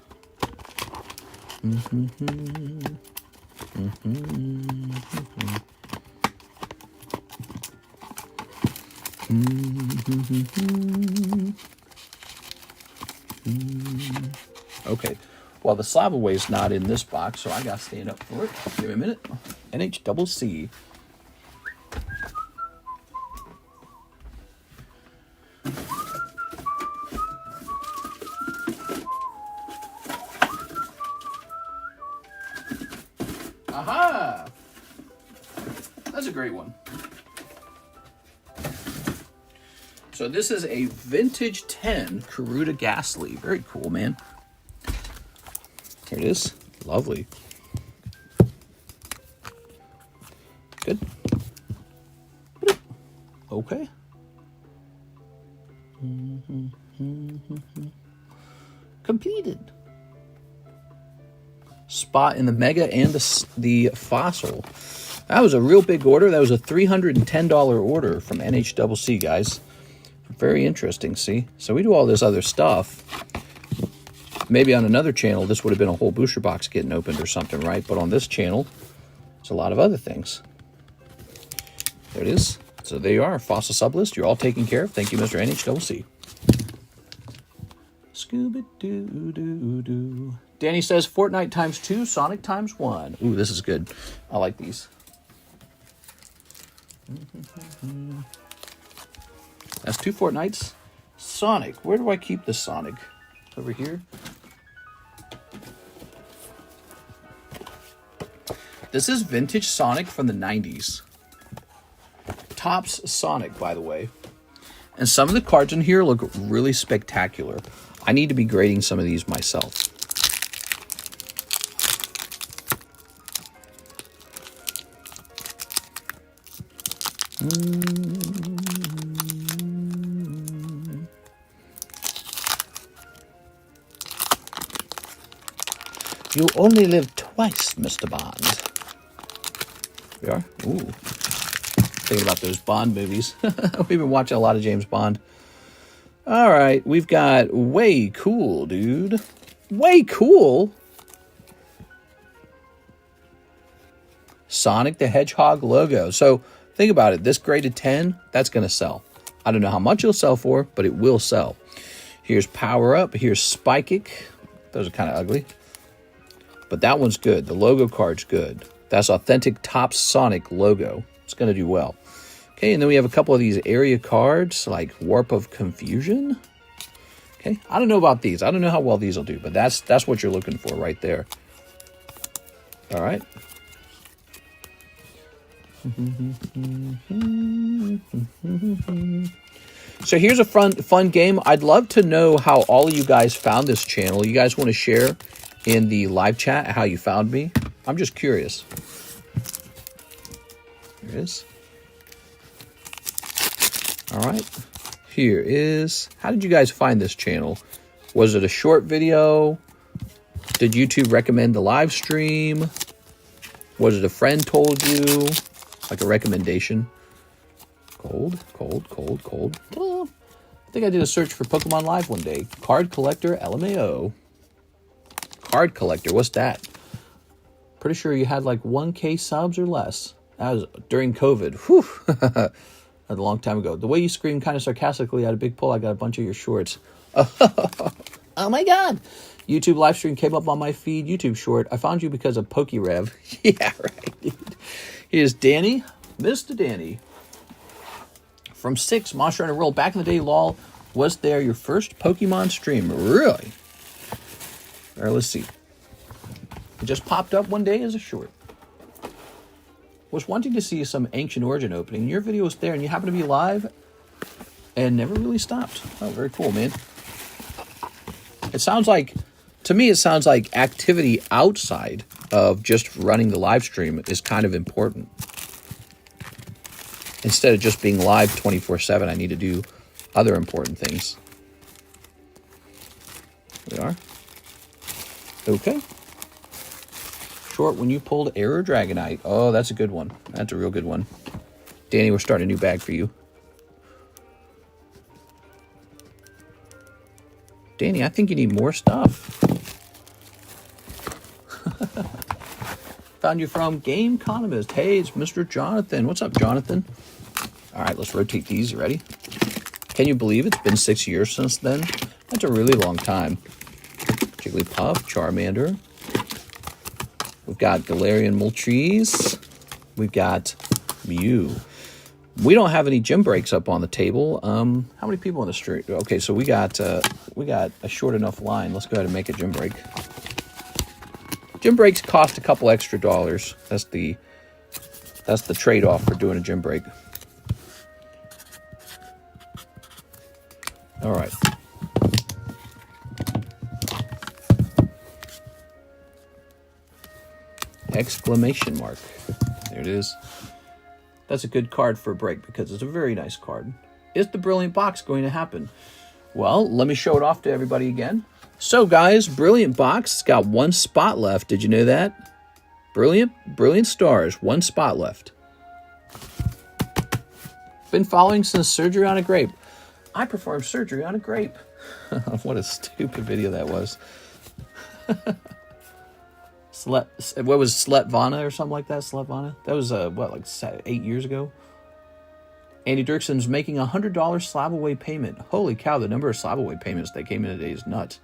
Okay, well, the slab away is not in this box, so I gotta stand up for it. Give me a minute. NHCC. Aha! That's a great one. So this is a vintage 10 Karuta Ghastly. Very cool, man. Here it is. Lovely. Good. Okay. Completed. Spot in the Mega and the Fossil. That was a real big order. That was a $310 order from NHCC, guys. Very interesting, see? So we do all this other stuff. Maybe on another channel, this would have been a whole booster box getting opened or something, right? But on this channel, there's a lot of other things. There it is. So there you are, Fossil Sublist. You're all taken care of. Thank you, Mr. NHCC. Scooby-Doo-Doo-Doo. Danny says Fortnite times 2, Sonic times 1. Ooh, this is good. I like these. That's 2 Fortnites. Sonic. Where do I keep the Sonic? Over here. This is vintage Sonic from the 90s. Topps Sonic, by the way. And some of the cards in here look really spectacular. I need to be grading some of these myself. You only live twice, Mr. Bond. We are? Ooh. Thinking about those Bond movies. We've been watching a lot of James Bond. All right. We've got Way Cool, dude. Way Cool? Sonic the Hedgehog logo. So think about it. This graded 10, that's going to sell. I don't know how much it'll sell for, but it will sell. Here's Power Up. Here's Spikeik. Those are kind of ugly. But that one's good. The logo card's good. That's authentic Topps Sonic logo. It's going to do well. Okay, and then we have a couple of these area cards, like Warp of Confusion. Okay, I don't know about these. I don't know how well these will do, but that's what you're looking for right there. All right. So here's a fun game. I'd love to know how all of you guys found this channel. You guys want to share in the live chat how you found me? I'm just curious. Here it is. All right. Here is, how did you guys find this channel? Was it a short video? Did YouTube recommend the live stream? Was it a friend told you? Like a recommendation? Cold. Well, I think I did a search for Pokemon Live one day. Card Collector LMAO. card collector. What's that? Pretty sure you had like 1K subs or less. That was during COVID. Whew. That was a long time ago. The way you screamed kind of sarcastically at a big pull, I got a bunch of your shorts. Oh my God. YouTube live stream came up on my feed. YouTube short. I found you because of PokeRev. Yeah, right, dude. Here's Danny. Mr. Danny. From 6, Monster Hunter World. Back in the day, lol. Was there your first Pokemon stream? Really? All right, let's see. It just popped up one day as a short. Was wanting to see some Ancient Origin opening. Your video was there and you happened to be live and never really stopped. Oh, very cool, man. It sounds like, to me, it sounds like activity outside of just running the live stream is kind of important. Instead of just being live 24/7, I need to do other important things. There we are. Okay. Short when you pulled Error Dragonite. Oh, that's a good one. That's a real good one. Danny, we're starting a new bag for you. Danny, I think you need more stuff. Found you from TheCardconomist. Hey, it's Mr. Jonathan. What's up, Jonathan? All right, let's rotate these. You ready? Can you believe it's been 6 years since then? That's a really long time. Jigglypuff, Charmander. We've got Galarian Moltres. We've got Mew. We don't have any gym breaks up on the table. How many people on the street? Okay, so we got a short enough line. Let's go ahead and make a gym break. Gym breaks cost a couple extra dollars. That's the trade-off for doing a gym break. All right. Exclamation mark. There it is. That's a good card for a break because it's a very nice card. Is the Brilliant Box going to happen? Well, let me show it off to everybody again. So guys, Brilliant Box, it's got 1 spot left. Did you know that? Brilliant Stars, 1 spot left. Been following since surgery on a grape. I performed surgery on a grape. What a stupid video that was. What was Sletvana or something like that? Sletvana? That was, what, like 8 years ago? Andy Dirkson's making $100 slab away payment. Holy cow, the number of slab away payments that came in today is nuts.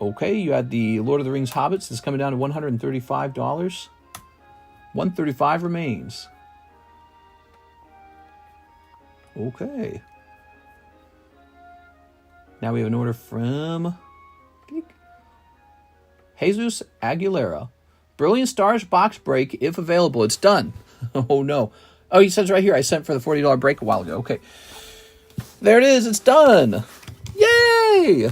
Okay, you had the Lord of the Rings Hobbits. It's coming down to $135. $135 remains. Okay. Now we have an order from Jesus Aguilera. Brilliant Stars box break, if available. It's done. Oh, no. Oh, he says right here, I sent for the $40 break a while ago. Okay. There it is. It's done. Yay!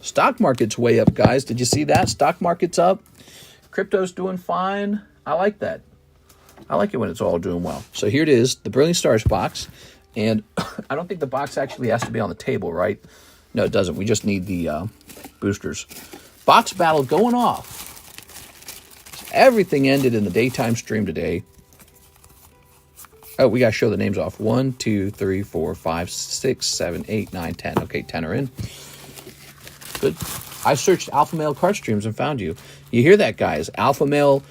Stock market's way up, guys. Did you see that? Stock market's up. Crypto's doing fine. I like that. I like it when it's all doing well. So here it is, the Brilliant Stars box. And I don't think the box actually has to be on the table, right? No, it doesn't. We just need the boosters. Box battle going off. Everything ended in the daytime stream today. Oh, we got to show the names off. 1, 2, 3, 4, 5, 6, 7, 8, 9, 10. Okay, 10 are in. Good. I searched Alpha Male card streams and found you. You hear that, guys? Alpha Male.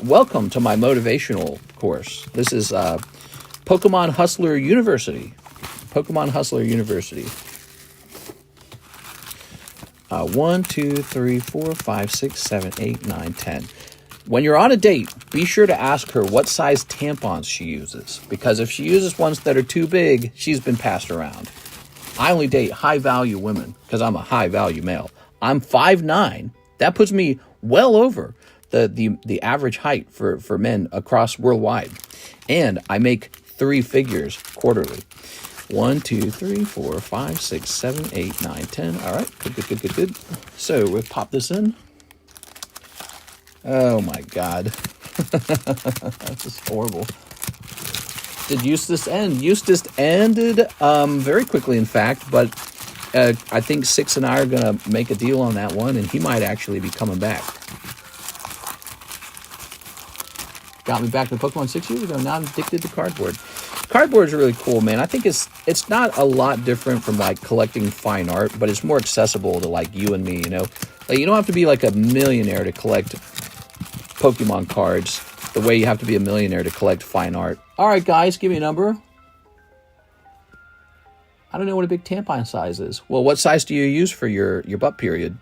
Welcome to my motivational course. This is Pokemon Hustler University. Pokemon Hustler University. 1, 2, 3, 4, 5, 6, 7, 8, 9, 10. When you're on a date, be sure to ask her what size tampons she uses. Because if she uses ones that are too big, she's been passed around. I only date high-value women because I'm a high-value male. I'm 5'9". That puts me well over the average height for men across worldwide. And I make 3 figures quarterly. 1, 2, 3, 4, 5, 6, 7, 8, 9, 10. All right, good. So we'll pop this in. Oh my God. That's just horrible. Did Eustace end? Eustace ended very quickly, in fact, but I think Six and I are going to make a deal on that one, and he might actually be coming back. Got me back to Pokemon 6 years ago. Now I'm addicted to cardboard. Cardboard is really cool, man. I think it's not a lot different from like collecting fine art, but it's more accessible to like you and me, you know? Like, you don't have to be like a millionaire to collect Pokemon cards the way you have to be a millionaire to collect fine art. All right, guys, give me a number. I don't know what a big tampon size is. Well, what size do you use for your butt period?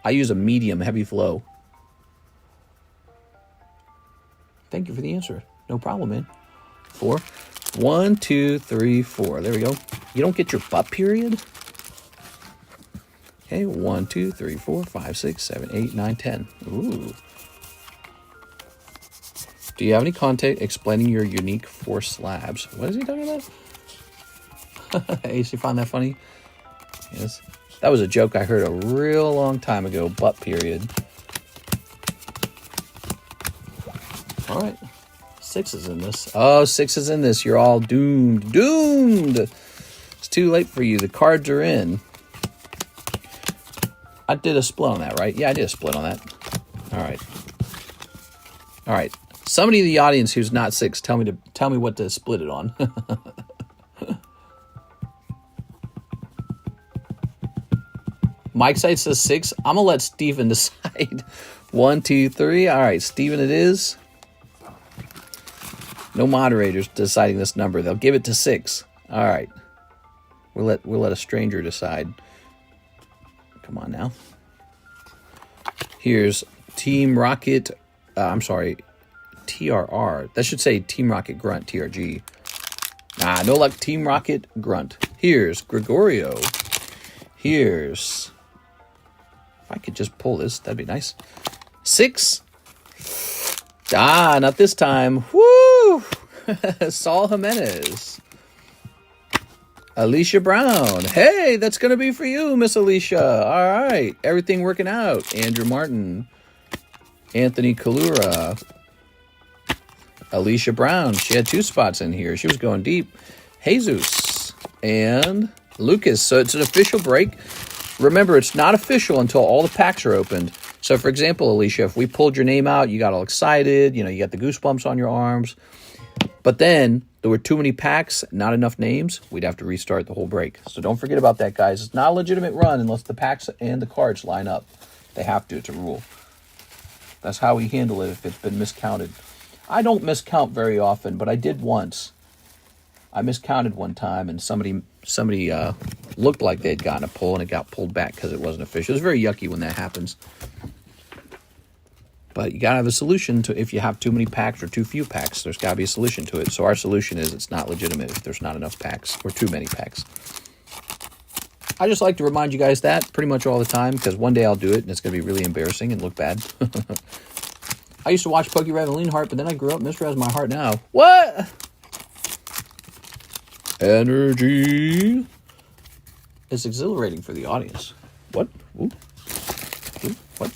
I use a medium heavy flow. Thank you for the answer. No problem, man. 4. 1, 2, 3, 4. There we go. You don't get your butt period? Okay, 1, 2, 3, 4, 5, 6, 7, 8, 9, 10. Ooh. Do you have any content explaining your unique 4 slabs? What is he talking about? Ace, you find that funny? Yes. That was a joke I heard a real long time ago. Butt period. All right. 6 is in this. Oh, 6 is in this. You're all doomed. Doomed! It's too late for you. The cards are in. I did a split on that, right? Yeah, I did a split on that. All right. All right. Somebody in the audience who's not 6, tell me what to split it on. Mike Sight says 6. I'm gonna let Steven decide. 1, 2, 3. All right, Steven it is. No moderators deciding this number. They'll give it to 6. All right. We'll let a stranger decide. Come on now. Here's Team Rocket. I'm sorry, TRR. That should say Team Rocket Grunt, TRG. Nah, no luck. Team Rocket Grunt. Here's Gregorio. Here's... If I could just pull this, that'd be nice. 6. Ah, not this time. Woo! Saul Jimenez. Alicia Brown. Hey, that's going to be for you, Miss Alicia. All right. Everything working out. Andrew Martin. Anthony Kalura. Alicia Brown. She had 2 spots in here. She was going deep. Jesus. And Lucas. So it's an official break. Remember, it's not official until all the packs are opened. So, for example, Alicia, if we pulled your name out, you got all excited, you know, you got the goosebumps on your arms. But then there were too many packs, not enough names, we'd have to restart the whole break. So don't forget about that, guys. It's not a legitimate run unless the packs and the cards line up. They have to. It's a rule. That's how we handle it if it's been miscounted. I don't miscount very often, but I did once. I miscounted one time, and somebody looked like they'd gotten a pull, and it got pulled back because it wasn't official. It was very yucky when that happens. But you got to have a solution to if you have too many packs or too few packs. There's got to be a solution to it. So our solution is it's not legitimate if there's not enough packs or too many packs. I just like to remind you guys that pretty much all the time because one day I'll do it, and it's going to be really embarrassing and look bad. I used to watch Pokey Rev and Leanheart, but then I grew up. Mr. has my heart now. What? Energy. It's exhilarating for the audience. What? Ooh. Ooh. What?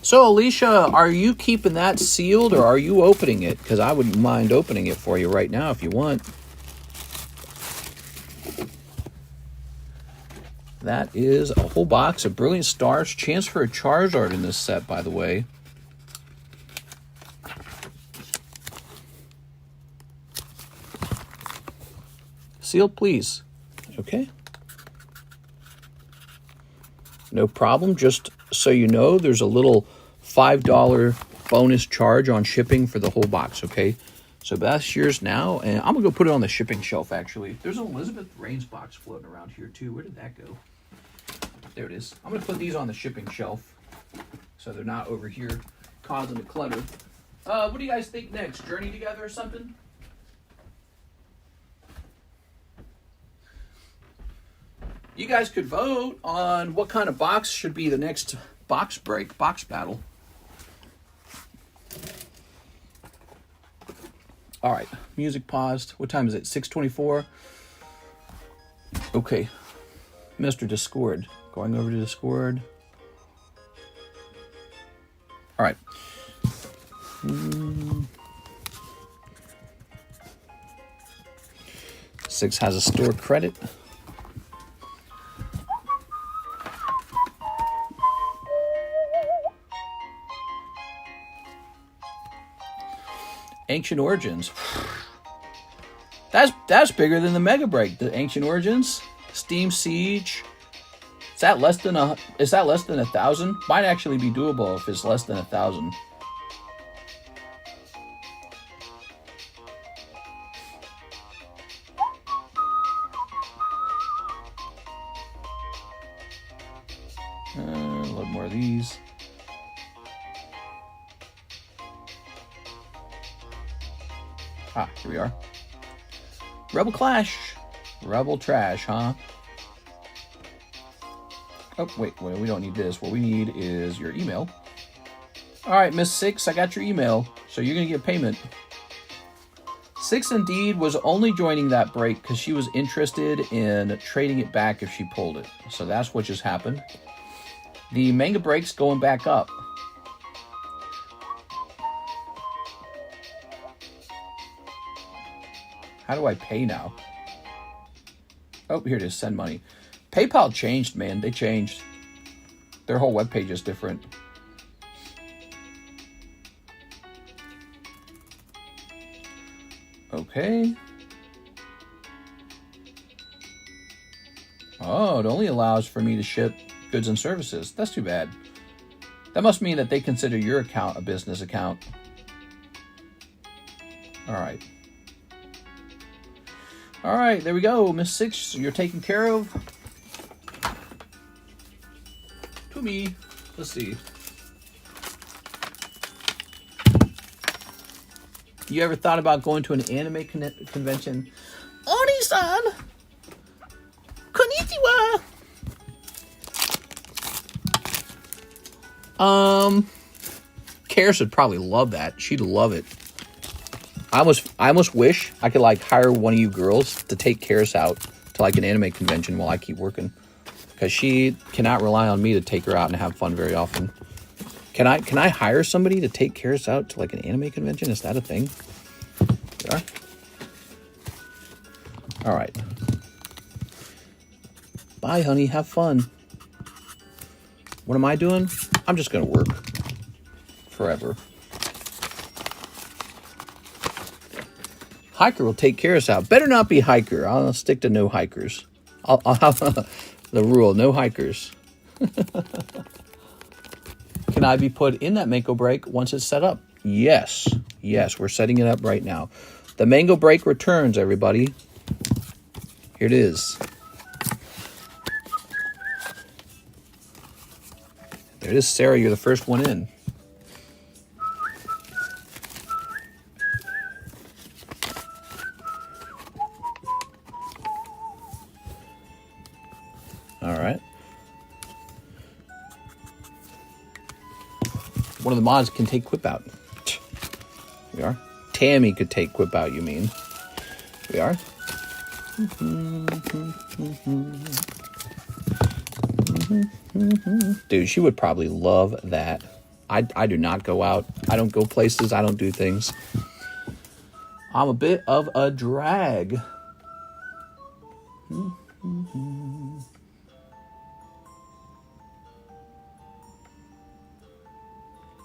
So, Alicia, are you keeping that sealed or are you opening it? Because I wouldn't mind opening it for you right now if you want. That is a whole box of Brilliant Stars. Chance for a Charizard in this set, by the way. Sealed, please. Okay. No problem. Just so you know, there's a little $5 bonus charge on shipping for the whole box, okay? So that's yours now, and I'm going to go put it on the shipping shelf, actually. There's an Elizabeth Reigns box floating around here, too. Where did that go? There it is. I'm going to put these on the shipping shelf so they're not over here causing the clutter. What do you guys think next? Journey together or something? You guys could vote on what kind of box should be the next box break, box battle. All right, music paused. What time is it? 6:24. Okay, Mr. Discord. Going over to Discord. All right. Six has a store credit. Ancient Origins. That's bigger than the Mega Break. The Ancient Origins, Steam Siege. Is that less than 1,000? Might actually be doable if it's less than 1,000. A little more of these. Ah, here we are. Rebel Clash. Rebel Trash, huh? Oh, wait, we don't need this. What we need is your email. All right, Miss Six, I got your email, so you're going to get payment. Six indeed was only joining that break because she was interested in trading it back if she pulled it. So that's what just happened. The Manga break's going back up. How do I pay now? Oh, here it is. Send money. PayPal changed, man. They changed. Their whole webpage is different. Okay. Oh, it only allows for me to ship goods and services. That's too bad. That must mean that they consider your account a business account. All right. All right, there we go. Miss Six, you're taken care of. To me. Let's see. You ever thought about going to an anime convention? Oni-san! Konnichiwa! Karis would probably love that. She'd love it. I almost wish I could like hire one of you girls to take Karis out to like an anime convention while I keep working, because she cannot rely on me to take her out and have fun very often. Can I hire somebody to take Karis out to like an anime convention? Is that a thing? Yeah. All right. Bye, honey. Have fun. What am I doing? I'm just gonna work forever. Hiker will take Karis out. Better not be hiker. I'll stick to no hikers. I'll have the rule, no hikers. Can I be put in that mango break once it's set up? Yes. Yes, we're setting it up right now. The mango break returns, everybody. Here it is. There it is, Sarah. You're the first one in. All right. One of the mods can take Quip out. Here we are. Tammy could take Quip out, you mean. Here we are. Dude, she would probably love that. I do not go out. I don't go places. I don't do things. I'm a bit of a drag.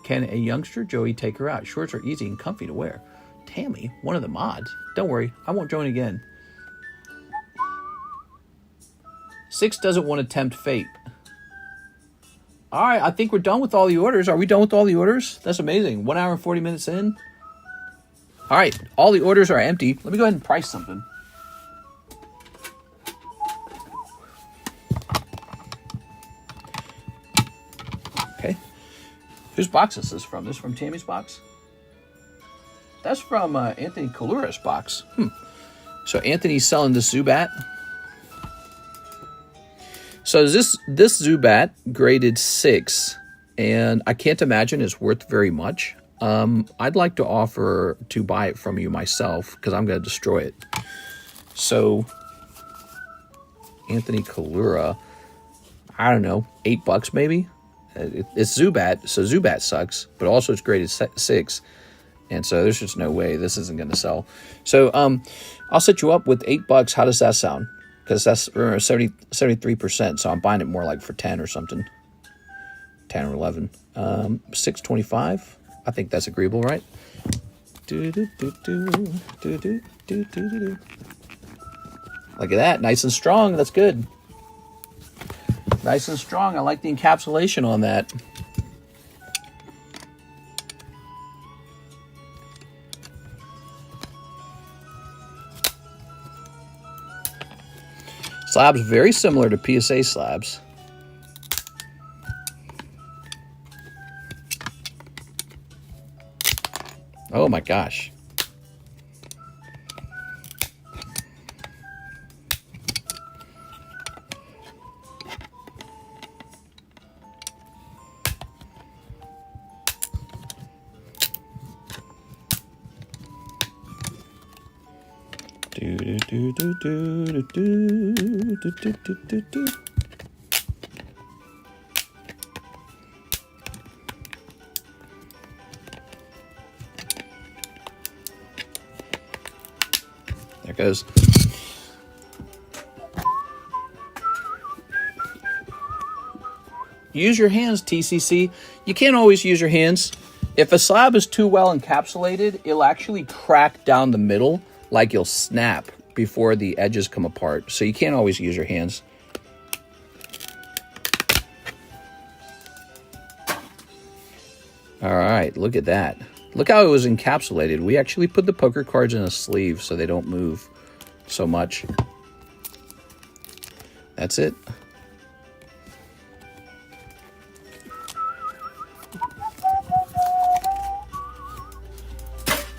Can a youngster Joey take her out? Shorts are easy and comfy to wear. Tammy, one of the mods. Don't worry, I won't join again. Six doesn't want to tempt fate. All right, I think we're done with all the orders. Are we done with all the orders? That's amazing. 1 hour and 40 minutes in. All right, all the orders are empty. Let me go ahead and price something. Okay. Whose box is this from? This is from Tammy's box? That's from Anthony Kalura's box. So Anthony's selling the Zubat. So this Zubat graded 6, and I can't imagine it's worth very much. I'd like to offer to buy it from you myself because I'm going to destroy it. So Anthony Kalura, I don't know, $8 maybe. It's Zubat, so Zubat sucks, but also it's graded 6, and so there's just no way this isn't going to sell. So I'll set you up with $8. How does that sound? Because that's 73%, so I'm buying it more like for 10 or something, 10 or 11. $6.25. I think that's agreeable, right? Look at that, nice and strong. That's good. Nice and strong. I like the encapsulation on that. Slabs very similar to PSA slabs. Oh my gosh. There it goes. Use your hands, TCC. You can't always use your hands. If a slab is too well encapsulated, it'll actually crack down the middle, like you'll snap before the edges come apart. So you can't always use your hands. All right, look at that. Look how it was encapsulated. We actually put the poker cards in a sleeve so they don't move so much. That's it.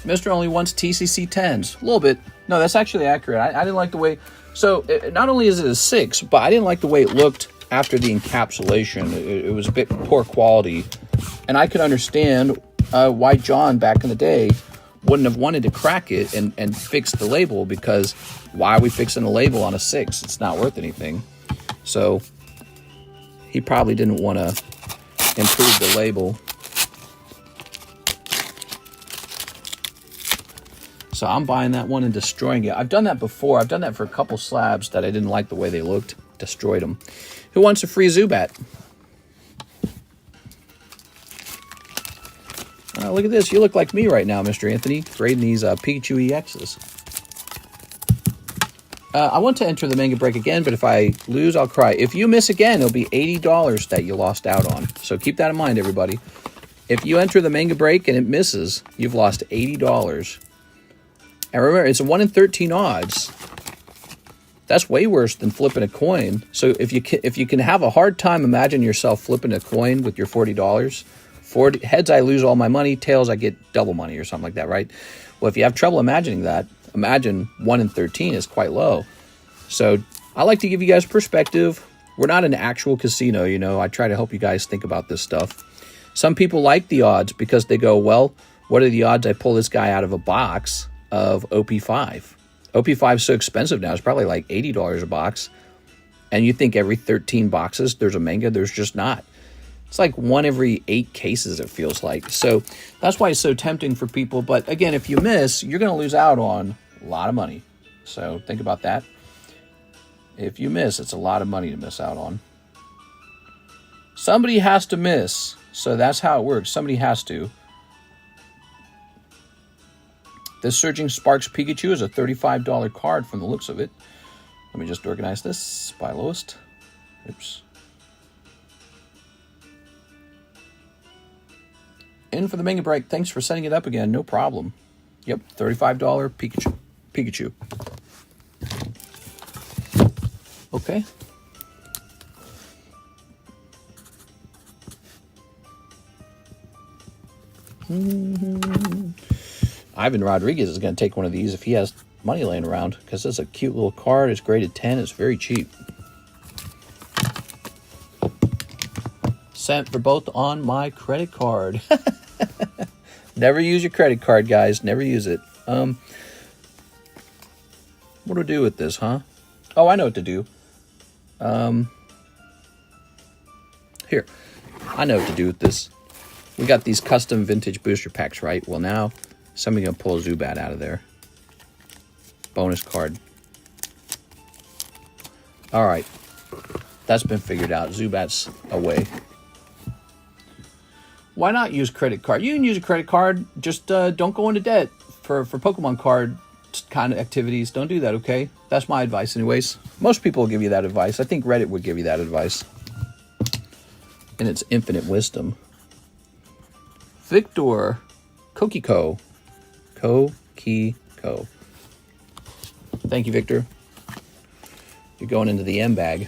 Mr. only wants TCC 10s. A little bit. No, that's actually accurate. I didn't like the way... So, not only is it a 6, but I didn't like the way it looked after the encapsulation. It was a bit poor quality. And I could understand why John, back in the day, wouldn't have wanted to crack it and fix the label, because why are we fixing a label on a 6? It's not worth anything. So, he probably didn't want to improve the label. So I'm buying that one and destroying it. I've done that before. I've done that for a couple slabs that I didn't like the way they looked. Destroyed them. Who wants a free Zubat? Look at this. You look like me right now, Mr. Anthony, grading these Pikachu EXs. I want to enter the Manga break again, but if I lose, I'll cry. If you miss again, it'll be $80 that you lost out on. So keep that in mind, everybody. If you enter the Manga break and it misses, you've lost $80. And remember, it's a 1 in 13 odds. That's way worse than flipping a coin. So if you can have a hard time, imagine yourself flipping a coin with your $40. 40 heads, I lose all my money. Tails, I get double money or something like that, right? Well, if you have trouble imagining that, imagine 1 in 13 is quite low. So I like to give you guys perspective. We're not an actual casino, you know. I try to help you guys think about this stuff. Some people like the odds because they go, well, what are the odds I pull this guy out of a box of OP5? OP5 is so expensive now. It's probably like $80 a box. And you think every 13 boxes there's a Manga? There's just not. It's like 1 every 8 cases, it feels like. So that's why it's so tempting for people. But again, if you miss, you're going to lose out on a lot of money. So think about that. If you miss, it's a lot of money to miss out on. Somebody has to miss. So that's how it works. Somebody has to. This Surging Sparks Pikachu is a $35 card from the looks of it. Let me just organize this by lowest. Oops. In for the Manga break. Thanks for setting it up again. No problem. Yep, $35 Pikachu. Okay. Ivan Rodriguez is going to take one of these if he has money laying around, because it's a cute little card. It's graded 10. It's very cheap. Sent for both on my credit card. Never use your credit card, guys. Never use it. What do I do with this, huh? Oh, I know what to do. Here. I know what to do with this. We got these custom vintage booster packs, right? Well, now somebody's going to pull a Zubat out of there. Bonus card. All right. That's been figured out. Zubat's away. Why not use credit card? You can use a credit card. Just don't go into debt for Pokemon card kind of activities. Don't do that, okay? That's my advice anyways. Most people will give you that advice. I think Reddit would give you that advice. In its infinite wisdom. Victor Kokiko. Kokiko. Thank you, Victor. You're going into the M bag.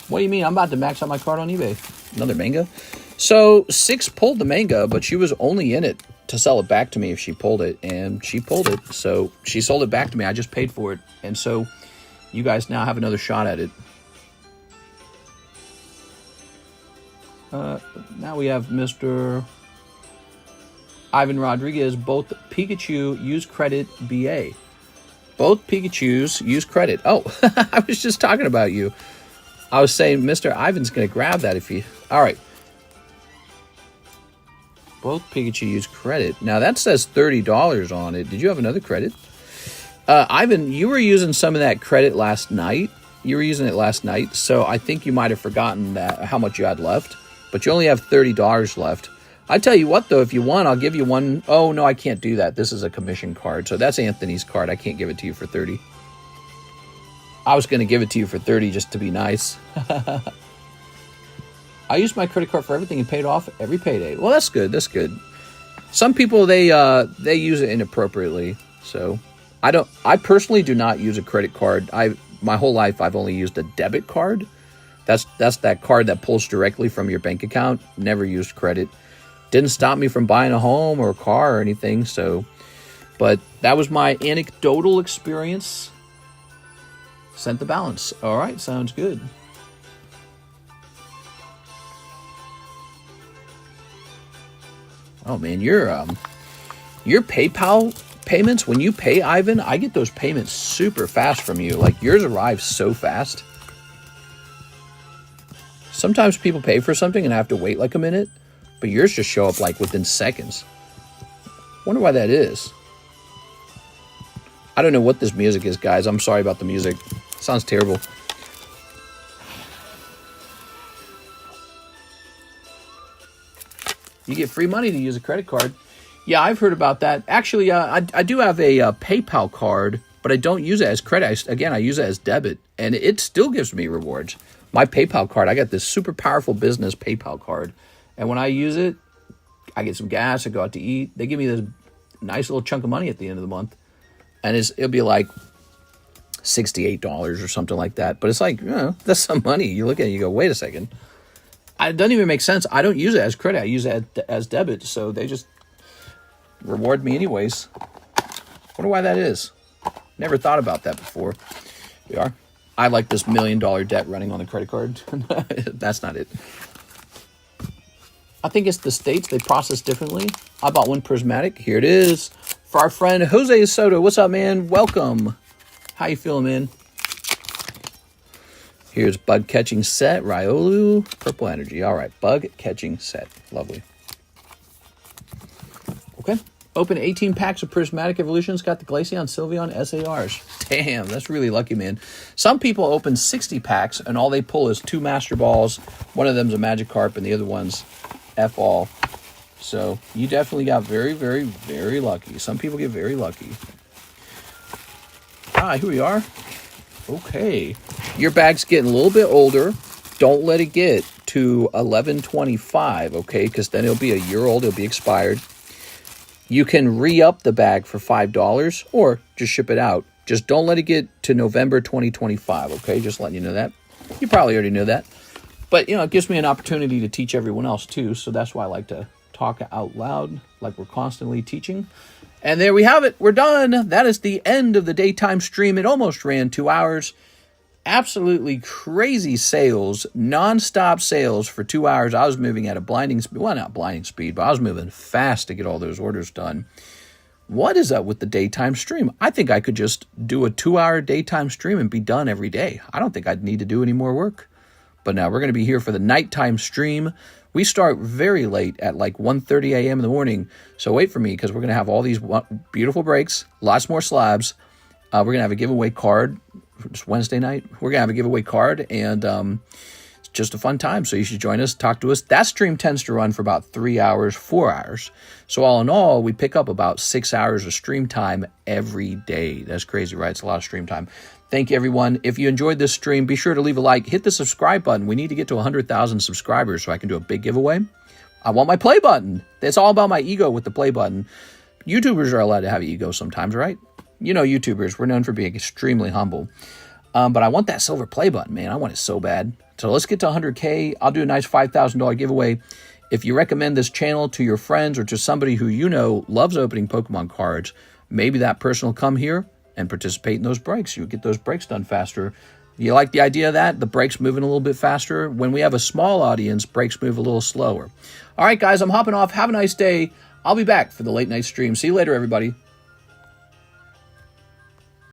What do you mean? I'm about to max out my card on eBay. Another manga? So, Six pulled the manga, but she was only in it to sell it back to me if she pulled it. And she pulled it. So, she sold it back to me. I just paid for it. And so, you guys now have another shot at it. Now we have Mr. Ivan Rodriguez. Both Pikachu use credit BA. Both Pikachus use credit. Oh, I was just talking about you. I was saying Mr. Ivan's going to grab that if you... All right. Both Pikachu use credit. Now, that says $30 on it. Did you have another credit? Ivan, you were using some of that credit last night. You were using it last night, so I think you might have forgotten that how much you had left. But you only have $30 left. I tell you what, though, if you want, I'll give you one. Oh, no, I can't do that. This is a commission card. So that's Anthony's card. I can't give it to you for 30. I was going to give it to you for 30 just to be nice. I used my credit card for everything and paid off every payday. Well, that's good. That's good. Some people, they use it inappropriately. So I personally do not use a credit card. My whole life, I've only used a debit card. That's that card that pulls directly from your bank account. Never used credit. Didn't stop me from buying a home or a car or anything. So, but that was my anecdotal experience. Sent the balance. All right, sounds good. Oh man, your PayPal payments, when you pay Ivan, I get those payments super fast from you. Like yours arrives so fast. Sometimes people pay for something and I have to wait like a minute, but yours just show up like within seconds. Wonder why that is. I don't know what this music is, guys. I'm sorry about the music. Sounds terrible. You get free money to use a credit card. Yeah, I've heard about that. Actually, I do have a PayPal card, but I don't use it as credit. I use it as debit, and it still gives me rewards. My PayPal card, I got this super powerful business PayPal card, and when I use it, I get some gas, I go out to eat. They give me this nice little chunk of money at the end of the month, and it'll be like $68 or something like that. But it's like, that's some money. You look at it, you go, wait a second. It doesn't even make sense. I don't use it as credit. I use it as debit, so they just reward me anyways. Wonder why that is. Never thought about that before. We are. I like this $1 million debt running on the credit card. That's not it. I think it's the states. They process differently. I bought one prismatic. Here it is. For our friend Jose Soto. What's up, man? Welcome. How you feeling, man? Here's bug catching set. Riolu. Purple energy. All right. Bug catching set. Lovely. Okay. Open 18 packs of Prismatic Evolutions. Got the Glaceon, Sylveon, SARs. Damn, that's really lucky, man. Some people open 60 packs, and all they pull is 2 Master Balls. One of them's a Magikarp, and the other one's F-All. So, you definitely got very, very, very lucky. Some people get very lucky. Here we are. Okay. Your bag's getting a little bit older. Don't let it get to 11/25, okay? Because then it'll be a year old. It'll be expired. You can re-up the bag for $5 or just ship it out. Just don't let it get to November 2025, okay? Just letting you know that. You probably already know that. But, it gives me an opportunity to teach everyone else, too. So that's why I like to talk out loud, like we're constantly teaching. And there we have it. We're done. That is the end of the daytime stream. It almost ran 2 hours. Absolutely crazy sales, non-stop sales for 2 hours. I was moving at a blinding speed. Well, not blinding speed, but I was moving fast to get all those orders done. What is up with the daytime stream? I think I could just do a 2-hour daytime stream and be done every day. I don't think I'd need to do any more work. But now we're going to be here for the nighttime stream. We start very late at like 1:30 a.m. in the morning. So wait for me because we're going to have all these beautiful breaks, lots more slabs. We're going to have a giveaway card. It's Wednesday night. We're going to have a giveaway card and just a fun time. So you should join us, talk to us. That stream tends to run for about 3 hours, 4 hours. So all in all, we pick up about 6 hours of stream time every day. That's crazy, right? It's a lot of stream time. Thank you, everyone. If you enjoyed this stream, be sure to leave a like. Hit the subscribe button. We need to get to 100,000 subscribers so I can do a big giveaway. I want my play button. It's all about my ego with the play button. YouTubers are allowed to have ego sometimes, right? You know, YouTubers, we're known for being extremely humble. But I want that silver play button, man. I want it so bad. So let's get to 100K. I'll do a nice $5,000 giveaway. If you recommend this channel to your friends or to somebody who you know loves opening Pokemon cards, maybe that person will come here and participate in those breaks. You'll get those breaks done faster. You like the idea of that? The breaks moving a little bit faster? When we have a small audience, breaks move a little slower. All right, guys, I'm hopping off. Have a nice day. I'll be back for the late night stream. See you later, everybody.